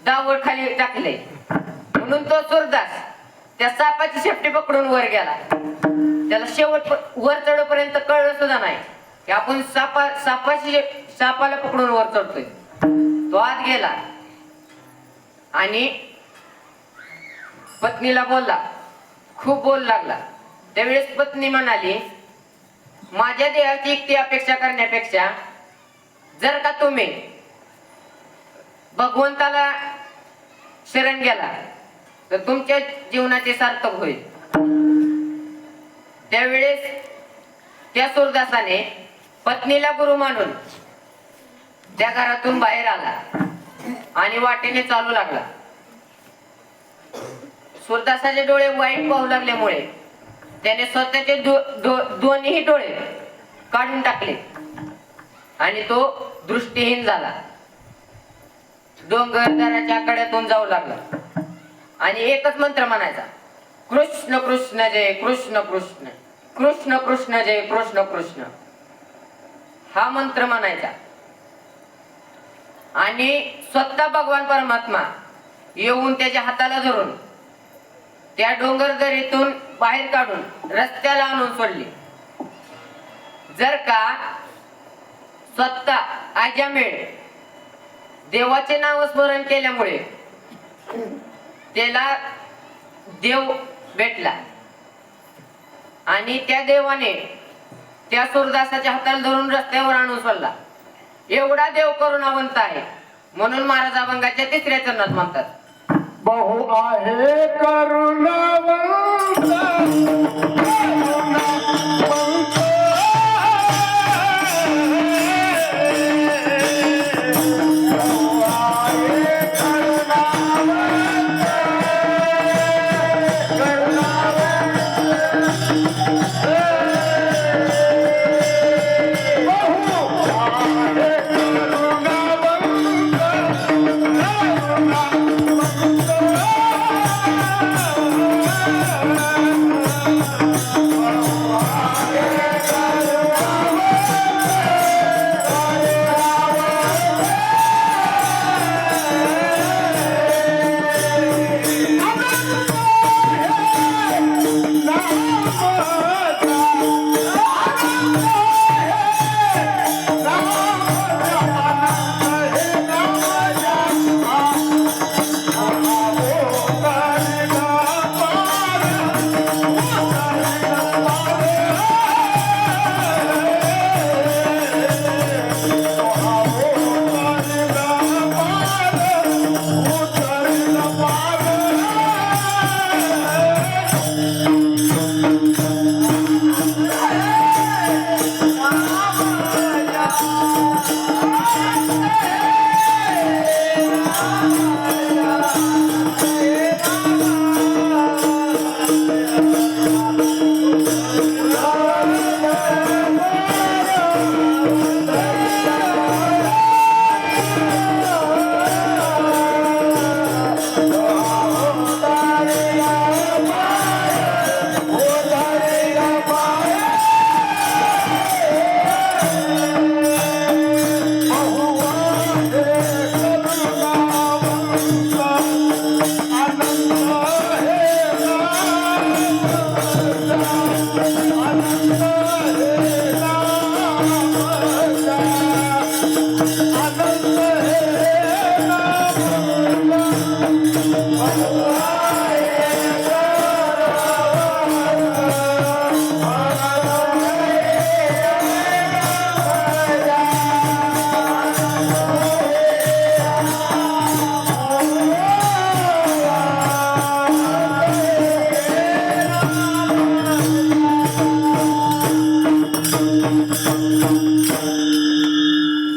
दावड खाली टाकले. म्हणून तो सूरदास त्या सापाची शेपटी पकडून वर गेला. त्याला शेवट वर चढपर्यंत कळलं सुद्धा नाही की आपण सापाला पकडून वर चढतोय. तो आत गेला आणि पत्नीला बोलला, खूप बोल लागला. त्यावेळेस पत्नी म्हणाली, माझ्या देहाची इतकी अपेक्षा करण्यापेक्षा जर का तुम्ही भगवंताला शरण गेला तर तुमच्या जीवनाचे सार्थक होईल. त्यावेळेस त्या सूरदासाने पत्नीला गुरु मानून त्या घरातून बाहेर आला आणि वाटेने चालू लागला. सूरदासाचे डोळे वाईट पाहू लागल्यामुळे त्याने स्वतःचे दोन्ही डोळे काढून टाकले आणि तो दृष्टीहीन झाला. डोंगरदऱ्याच्या कड्यातून जाऊ लागला आणि एकच मंत्र म्हणायचा, कृष्ण कृष्ण जय कृष्ण कृष्ण, कृष्ण कृष्ण जय कृष्ण कृष्ण. हा मंत्र म्हणायचा आणि स्वतः भगवान परमात्मा येऊन त्याच्या हाताला धरून त्या डोंगरदरीतून बाहेर काढून रस्त्याला आणून सोडले. जर का स्वतः अजामेळ देवाचे नाव स्मरण केल्यामुळे त्याला देव भेटला आणि त्या देवाने त्या सूरदासाच्या हाताला धरून रस्त्यावर आणून सोडला. एवढा देव करुणावंत आहे म्हणून महाराज अभंगाच्या 3ऱ्या चरणात म्हणतात, बहु आहे करुणावंत, करुणावंत.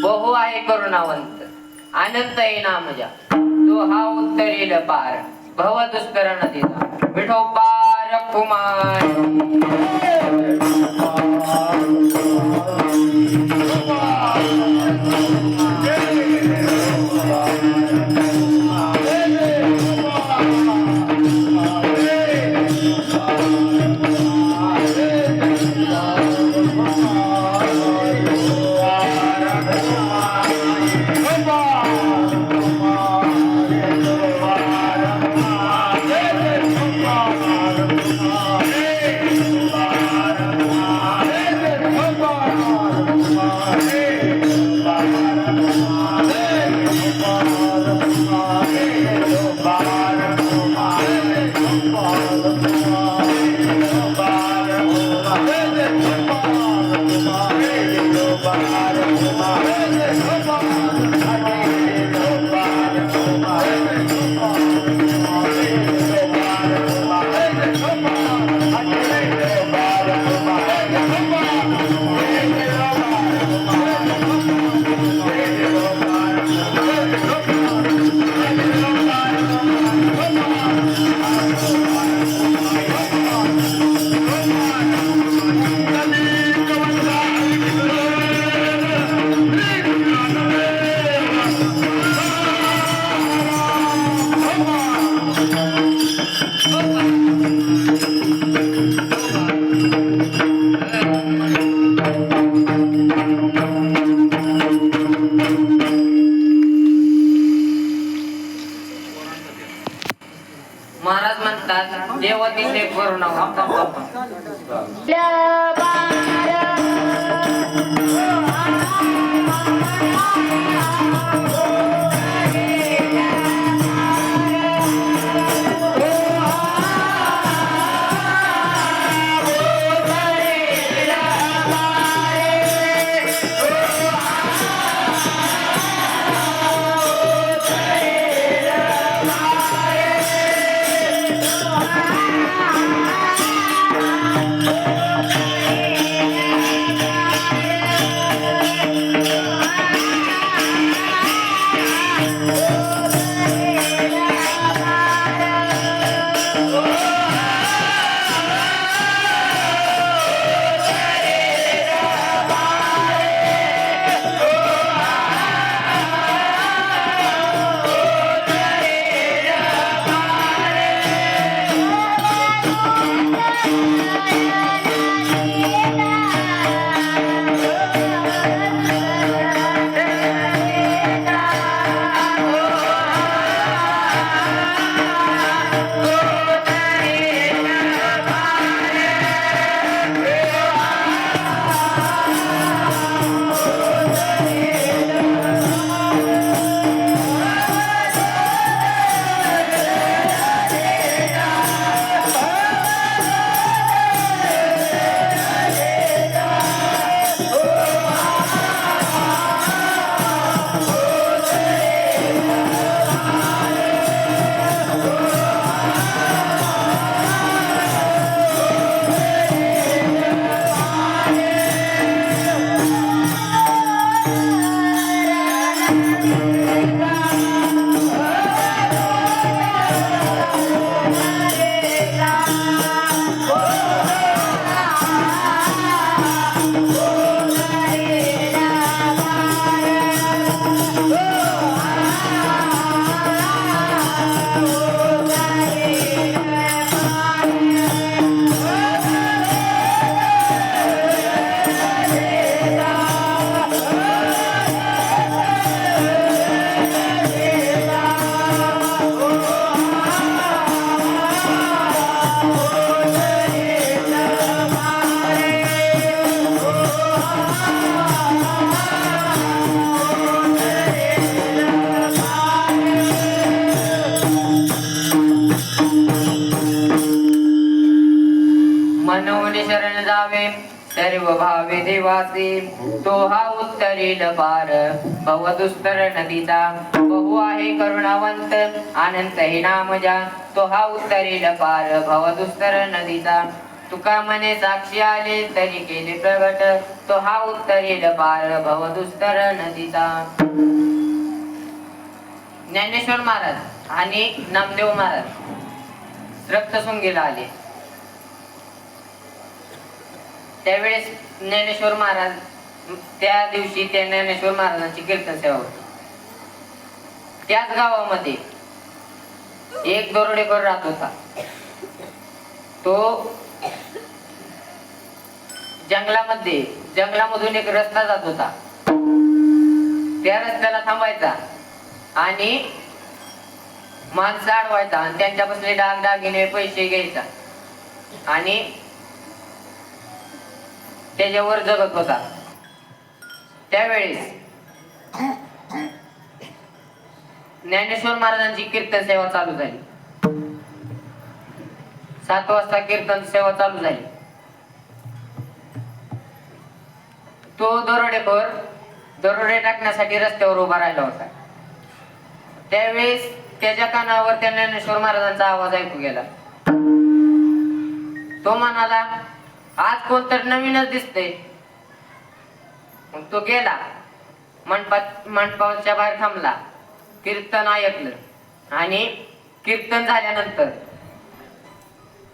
बहु आहे करुणावंत, अनंत आहे नामजा, तो हा उत्तरेल पार, भव दुष्कर नदीचा, विठो पार कुमार. महाराज म्हणतात देव अतिशय करुणा मनोनी शरण जावे सर्व भावे देवाचे तो हा उत्तरेल पार भवदुस्तर नदीचा बहु आहे करुणावंत अनंत हे नाम जा तो हा उत्तरेल पार भवदुस्तर नदीचा तुका मने साक्षी आले तरी केले प्रगट तो हा उत्तरेल पार भवदुस्तर नदीचा. ज्ञानेश्वर महाराज आणि नामदेव महाराज रक्तशृंगीला आले. त्यावेळेस ज्ञानेश्वर महाराज त्या दिवशी त्या ज्ञानेश्वर महाराजांची कीर्तन सेवा होती. त्याच गावामध्ये एक दरोडेखोर राहत होता. तो जंगलामधून एक रस्ता जात होता. त्या रस्त्याला थांबायचा आणि माणसं अडवायचा आणि त्यांच्यापासून दागिने पैसे घ्यायचा आणि त्याच्यावर जगत होता. त्यावेळेस ज्ञानेश्वर महाराजांची कीर्तन सेवा चालू झाली. 7 वाजता कीर्तन सेवा चालू झाली. तो दरोडेखोर दरोडे टाकण्यासाठी रस्त्यावर उभा राहिला होता. त्यावेळेस त्याच्या कानावर त्या ज्ञानेश्वर महाराजांचा आवाज ऐकू गेला. तो म्हणाला, आज कोणतर नवीनच दिसतंय. मग तो गेला मंडपाच्या बाहेर थांबला. कीर्तन ऐकलं आणि कीर्तन झाल्यानंतर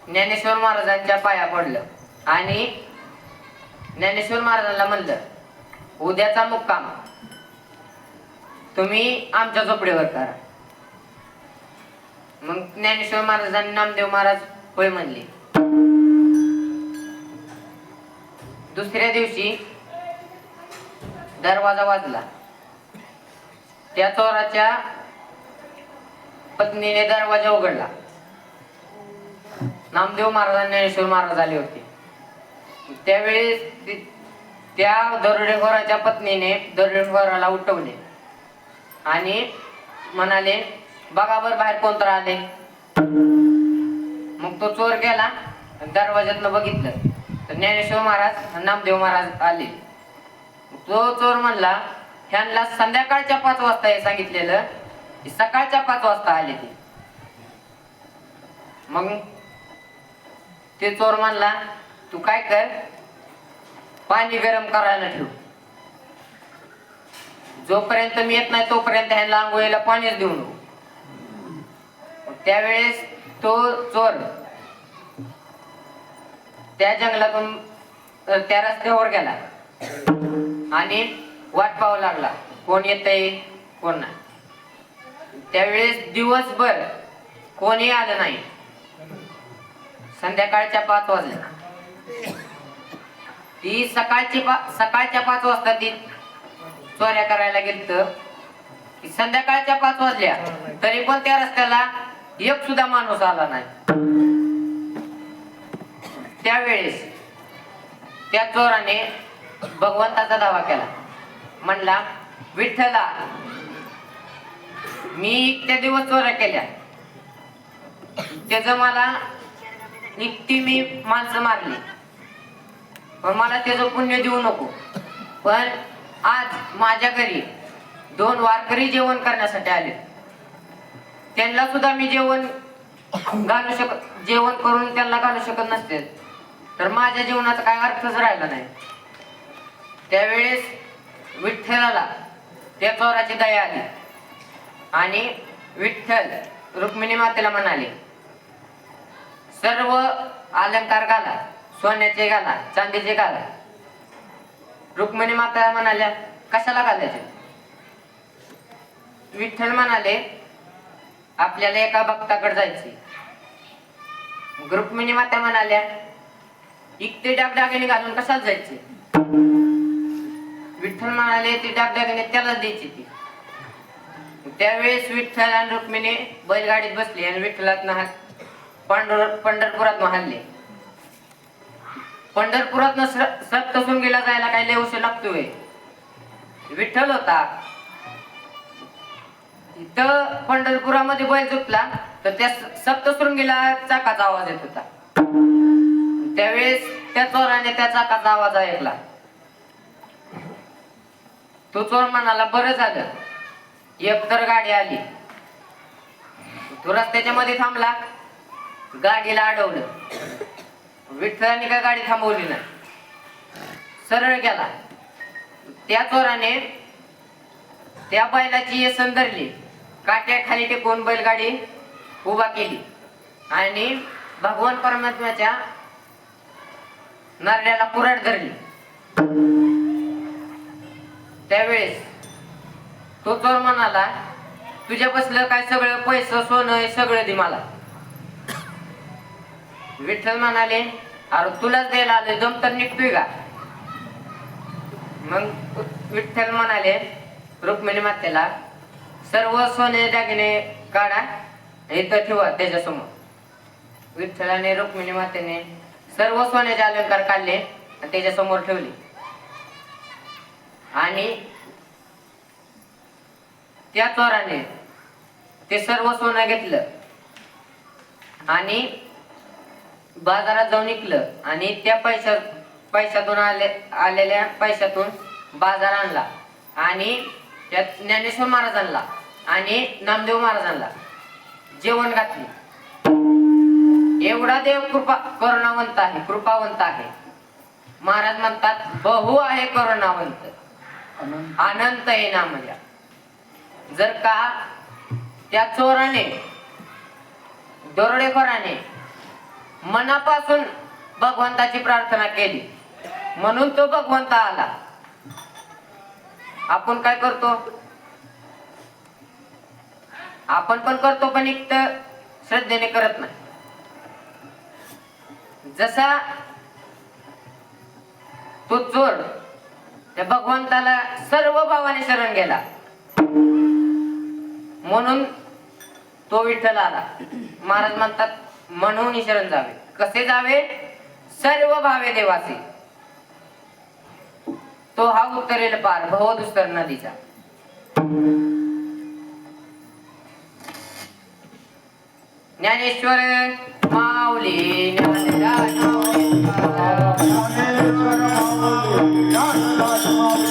ज्ञानेश्वर महाराजांच्या पाया पडलं आणि ज्ञानेश्वर महाराजांना म्हणलं, उद्याचा मुक्काम तुम्ही आमच्या झोपडीवर करा. मग ज्ञानेश्वर महाराजांनी नामदेव महाराज होय म्हणले. दुसऱ्या दिवशी दरवाजा वाजला. त्या चोराच्या पत्नीने दरवाजा उघडला. नामदेव महाराज आणि ज्ञानेश्वर महाराज आले होते. त्यावेळेस त्या दरोडेखोराच्या पत्नीने दरोडेखोराला उठवले आणि म्हणाले, बघा बर बाहेर कोण तर आले. मग तो चोर गेला. दरवाज्यातनं बघितलं तर ज्ञानेश्वर महाराज आणि नामदेव महाराज आले. तो चोर म्हणला, ह्यांना संध्याकाळच्या 5 वाजता हे सांगितलेलं, सकाळच्या 5 वाजता आले ते. मग ते चोर म्हणला, तू काय कर, पाणी गरम करायला ठेव. जोपर्यंत मी येत नाही तोपर्यंत ह्यांना आंघोळीला पाणीच देऊ नको. त्यावेळेस तो चोर त्या जंगलातून त्या रस्त्यावर गेला आणि वाट पाहू लागला, कोण येतंय कोण नाही. त्यावेळेस दिवसभर कोणी आलं नाही. संध्याकाळच्या 5 वाजल्या. ती सकाळच्या 5 वाजता ती चोऱ्या करायला गेलत. संध्याकाळच्या 5 वाजल्या तरी पण त्या रस्त्याला एक सुद्धा माणूस आला नाही. त्यावेळेस त्या चोराने भगवंताचा दावा केला. म्हणला, विठ्ठला, मी इतक्या दिवस चोऱ्या केल्या, त्याच मला इतकी मी माणसं मारली, पण मला त्याचं पुण्य देऊ नको. पण आज माझ्या घरी 2 वारकरी जेवण करण्यासाठी आले. त्यांना सुद्धा मी जेवण करून त्यांना घालू शकत नसते, तर माझ्या जीवनाचा काय अर्थच राहिला नाही. त्यावेळेस विठ्ठलाला त्या चोराची दया आली आणि विठ्ठल रुक्मिणी मातेला म्हणाले, सर्व अलंकार घाला, सोन्याचे घाला, चांदीचे घाला. रुक्मिणी माता म्हणाल्या, कशाला घालायचे? विठ्ठल म्हणाले, आपल्याला एका भक्ताकडे जायचे. रुक्मिणी माता म्हणाल्या, इतके डागडागिने घालून कशाला जायचे? विठ्ठल म्हणाले, ते डागडागिने त्यालाच द्यायचे ती. त्यावेळेस विठ्ठल आणि रुक्मिणी बैलगाडीत बसली आणि विठ्ठलात पंढरपुरात हल्ले. पंढरपुरात सप्तशृंगीला जायला काही लय उशीर लागतोय. विठ्ठल होता इथं पंढरपुरामध्ये बैल झुकला तर त्या सप्तशृंगीला चाकाचा आवाज येत होता. त्यावेळेस त्या चोराने त्या चाकाचा आवाज ऐकला. तो चोर म्हणाला, बरं झालं एक तर गाडी आली. तो रस्त्याच्या मध्ये थांबला, गाडीला अडवलं. विठ्ठलाने काय गाडी थांबवली नाही, सरळ गेला. त्या चोराने त्या बैलाची येसन धरली, काट्याखाली टेकून बैलगाडी उभा केली आणि भगवान परमात्म्याच्या नारळाला कुऱ्हाड धरली. त्यावेळेस तो चोर म्हणाला, तुझ्या बसलं काय सगळं पैसे सोनं सगळं दे मला. विठ्ठल म्हणाले, अरे तुलाच द्यायला आले, जम तर निघतोय का? मग विठ्ठल म्हणाले रुक्मिणी मातेला, सर्व सोने दागिने काढा इथं ठेवा त्याच्यासमोर. विठ्ठलाने रुक्मिणी मातेने सर्व सोन्याचे अलंकार काढले आणि त्याच्यासमोर ठेवले आणि त्या चोराने ते सर्व सोनं घेतलं आणि बाजारात जाऊन विकलं आणि त्या पैशातून आलेल्या पैशातून बाजार आणला आणि त्यात ज्ञानेश्वर महाराजांना आणि नामदेव महाराजांना जेवण घातले. एवढा देव करुणावंत आहे, कृपावंत आहे. महाराज म्हणतात, बहु आहे करुणावंत, अनंत आहे नामजा. जर का त्या चोराने दरोडेखोराने मनापासून भगवंताची प्रार्थना केली म्हणून तो भगवंत आला. आपण काय करतो? आपण पण करतो पण एक तर श्रद्धेने करत नाही. जसा तो चोर त्या भगवंताला सर्व भावाने शरण गेला म्हणून तो विठ्ठल आला. महाराज म्हणतात म्हणून शरण जावे. कसे जावे? सर्व भावे देवाचे. तो हा उत्तरेल पार भवदुस्तर नदीचा. ज्ञानेश्वर माऊली ज्ञानराज माऊली. ज्ञानेश्वर माऊली, ज्ञानराज माऊली,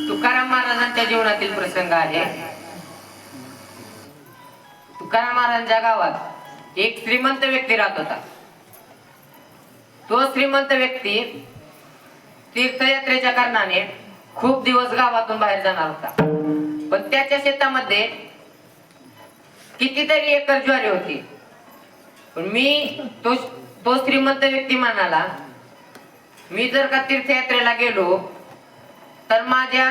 तुकाराम महाराजांच्या जीवनातील प्रसंग आहे. तुकाराम महाराजांच्या गावात एक श्रीमंत व्यक्ती राहत होता. तो श्रीमंत व्यक्ती तीर्थयात्रेच्या कारणाने खूप दिवस गावातून बाहेर जाणार होता. पण त्याच्या शेतामध्ये कितीतरी एकर ज्वारी होती. पण तो श्रीमंत व्यक्ती म्हणाला, मी जर का तीर्थयात्रेला गेलो तर माझ्या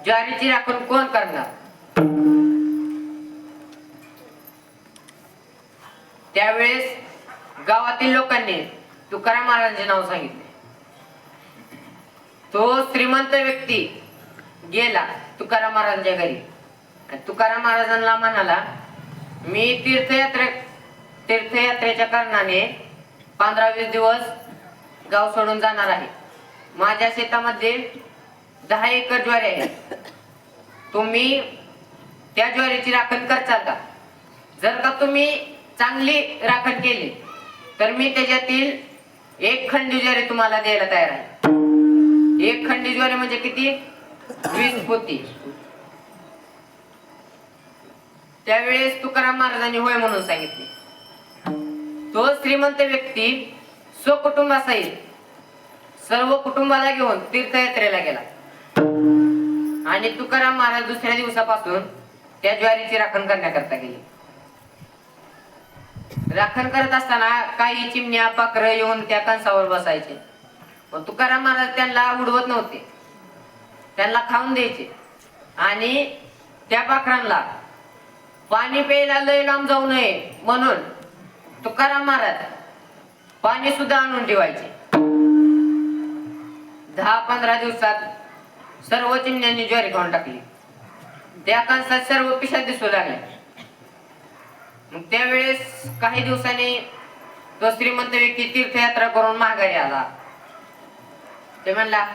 ज्वारीची राखण कोण करणार? त्यावेळेस गावातील लोकांनी तुकाराम महाराजांचे नाव सांगितले. तो श्रीमंत व्यक्ती गेला तुकाराम महाराजांच्या घरी. तुकाराम महाराजांना म्हणाला, मी तीर्थयात्रेच्या कारणाने 15-20 दिवस गाव सोडून जाणार आहे. माझ्या शेतामध्ये 10 एकर ज्वारी आहे. तुम्ही त्या ज्वारीची राखण करचाल का? जर का तुम्ही चांगली राखण केली तर मी त्याच्यातील 1 खंडी ज्वारी तुम्हाला द्यायला तयार आहे. 1 खंडी ज्वारी म्हणजे किती? 20 पोती. त्यावेळेस तुकाराम महाराजांनी होय म्हणून सांगितले. तो श्रीमंत व्यक्ती स्वकुटुंबासहित सर्व कुटुंबाला घेऊन तीर्थयात्रेला गेला आणि तुकाराम महाराज दुसऱ्या दिवसापासून त्या ज्वारीची राखण करण्याकरता गेले. राखण करत असताना काही चिमण्या पाखरं येऊन त्या कणसावर बसायचे. पण तुकाराम महाराज त्यांना उडवत नव्हते, त्यांना खाऊन द्यायचे. आणि त्या पाखरांना पाणी प्यायला लय लांब जाऊ नये म्हणून तुकाराम महाराज पाणी सुद्धा आणून ठेवायचे. 10-15 दिवसात सर्व चिमण्यांनी ज्वारी खाऊन टाकली. त्या कणसात सर्व पिशा दिसू लागल्या. मग त्यावेळेस काही दिवसांनी तो श्रीमंत व्यक्ती तीर्थयात्रा करून माघारी आला. ते म्हणला,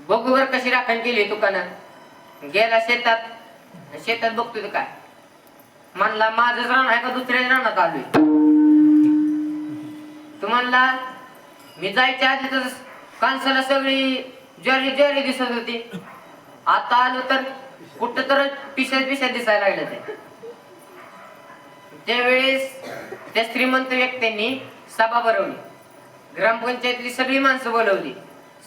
बघू बर कशी राखण केली तुकानं. गेला शेतात बघतोय तू काय? म्हणला, माझंच रान आहे का दुसऱ्याच रानात आलोय? तू म्हणला, मी जायच्या आधी तर कांसाला सगळी ज्वारी दिसत होती. आता आलो तर कुठं तर पिशा दिसायला लागल्या. ते त्यावेळेस त्या श्रीमंत व्यक्तींनी सभा भरवली. ग्रामपंचायतली सगळी माणसं बोलवली.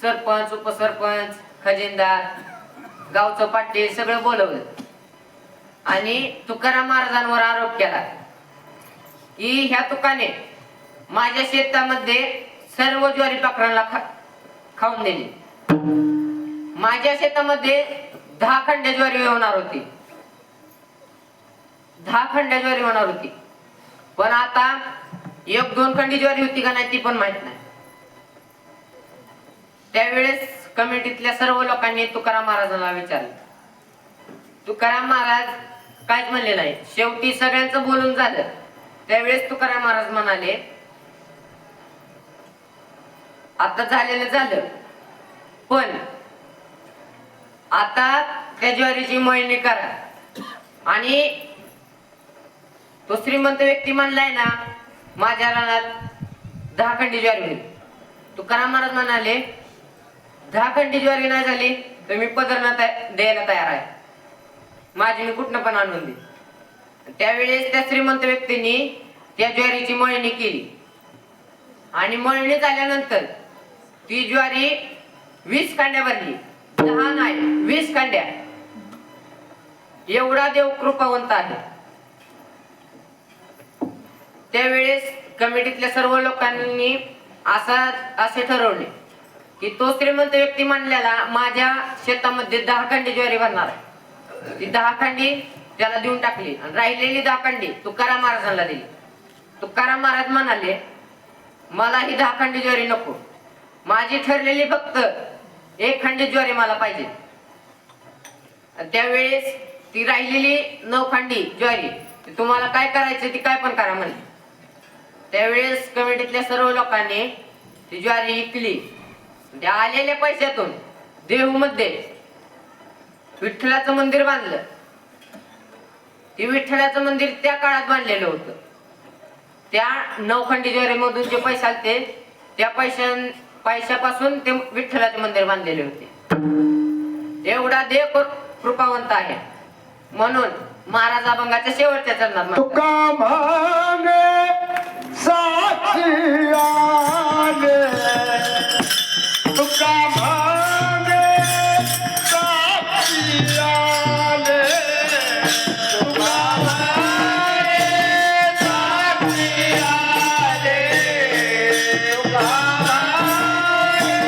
सरपंच, उपसरपंच, खजिनदार, गावचं पाटील सगळं बोलवलं. आणि तुकाराम महाराजांवर आरोप केला की ह्या तुकाने माझ्या शेतामध्ये सर्व ज्वारी पाखरांना खाऊन दिली. माझ्या शेतामध्ये 10 खंड्या ज्वारी होणार होती. 10 खंड्या ज्वारी होणार होती. पण आता 1-2 खंडी ज्वारी होती का नाही ती पण माहित नाही. त्यावेळेस कमिटीतल्या सर्व लोकांनी तुकाराम महाराजांना विचारलं. तुकाराम महाराज काहीच म्हणले नाही. शेवटी सगळ्यांचं बोलून झालं. त्यावेळेस तुकाराम महाराज म्हणाले, आता झालेलं झालं, पण आता त्या ज्वारीची मळणी करा. आणि तो श्रीमंत व्यक्ती म्हणलाय ना, माझ्या रानात 10 खंडी ज्वारी होईल. तुकाराम महाराज म्हणाले, 10 खंडी ज्वारी नाही झाली तर मी पदर द्यायला तयार आहे. माझी मी कुठनं पण आणून दे. त्यावेळेस त्या श्रीमंत व्यक्तींनी त्या ज्वारीची मळणी केली. आणि मळणी झाल्यानंतर ती ज्वारी 20 कांड्या भरली, 10 नाही 20 कांड्या. एवढा देव कृपावंत आहे. त्यावेळेस कमिटीतल्या सर्व लोकांनी असे ठरवले की तो श्रीमंत व्यक्ती मानलेला माझ्या शेतामध्ये 10 कांडी ज्वारी भरणार आहे. ती 10 कांडी त्याला देऊन टाकली आणि राहिलेली 10 कांडी तुकाराम महाराजांना दिली. तुकाराम महाराज म्हणाले मला ही 10 कांडी ज्वारी नको, माझी ठरलेली फक्त 1 कांडी ज्वारी मला पाहिजे. त्यावेळेस ती राहिलेली 9 कांडी ज्वारी तुम्हाला काय करायचं ती काय पण करा म्हणली. त्यावेळेस कमिटीतल्या सर्व लोकांनी ती ज्वारी विकली. त्या आलेल्या पैशातून देहूमध्ये विठ्ठलाचं मंदिर बांधलं. ते विठ्ठलाचं मंदिर त्या काळात बांधलेलं होतं. त्या 9 खंडी ज्वारीमधून जे पैसे आले त्या पैशापासून ते विठ्ठलाचे मंदिर बांधलेले होते. एवढा देव कृपावंत आहे. म्हणून महाराज अभंगाच्या शेवटच्या चरणात तुका म्हणे साक्षी आले, तुका म्हणे साक्षी आले, तुका म्हणे साक्षी आले, तुका म्हणे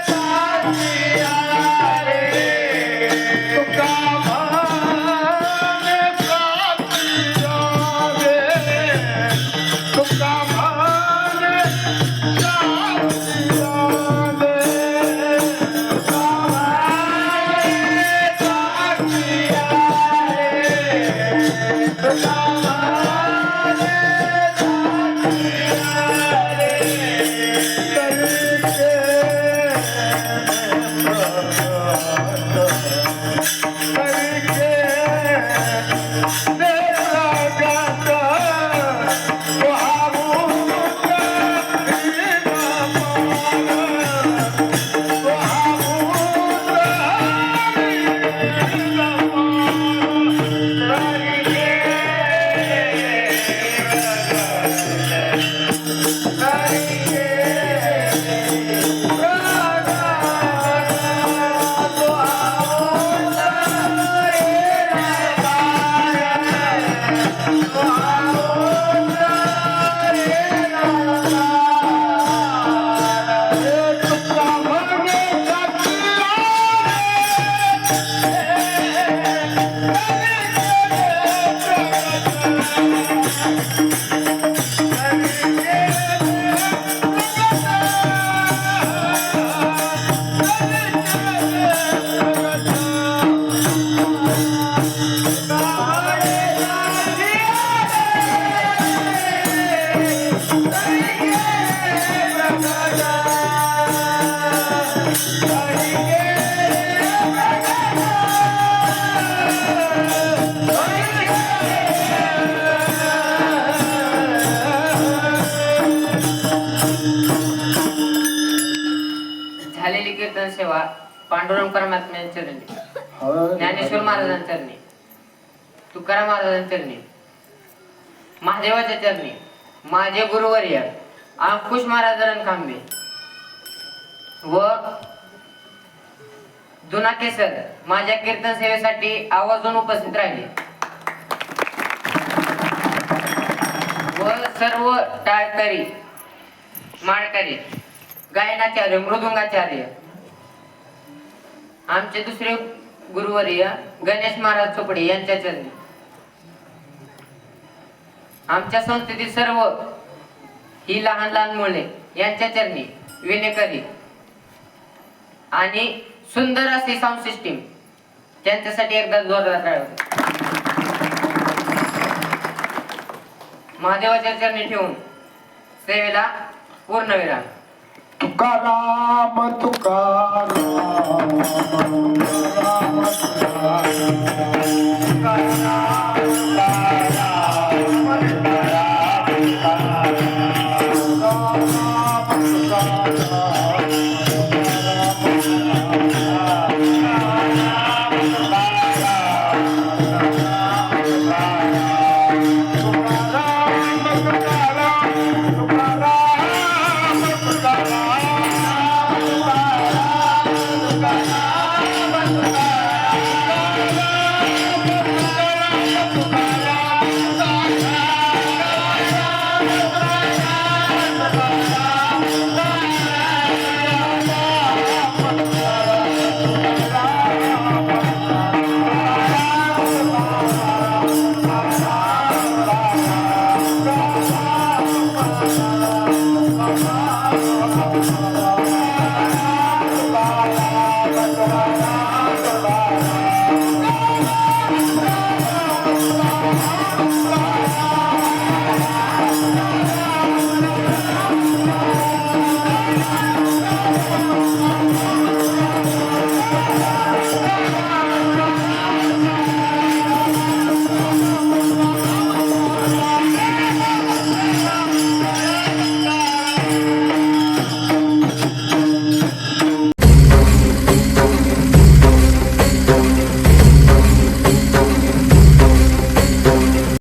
साक्षी आले, तुका झालेली कीर्तन सेवा पांडुरंग परमात्म्यांच्या चरणी, ज्ञानेश्वर महाराजांच्या चरणी, तुकाराम महाराजांच्या चरणी, महादेवाच्या चरणी, माझे गुरुवर्य अंकुश महाराज रणखांबे व जुनाके सर माझ्या कीर्तन सेवेसाठी आवर्जून उपस्थित राहिले व सर्व टाळकरी माळकरी गायनाचार्य मृदुंगाचार्य आमचे दुसरे गुरुवर्य गणेश महाराज चोपडे यांच्या चरणी, आमच्या संस्थेतील सर्व ही लहान लहान मुले यांच्या चरणी विनेकरी आणि सुंदर अशी साऊंड सिस्टीम त्यांच्यासाठी एकदा जोरदार टाळ्या. महादेवाच्या चरणी ठेवून सेवेला पूर्णविराम. तुकाराम तुकाराम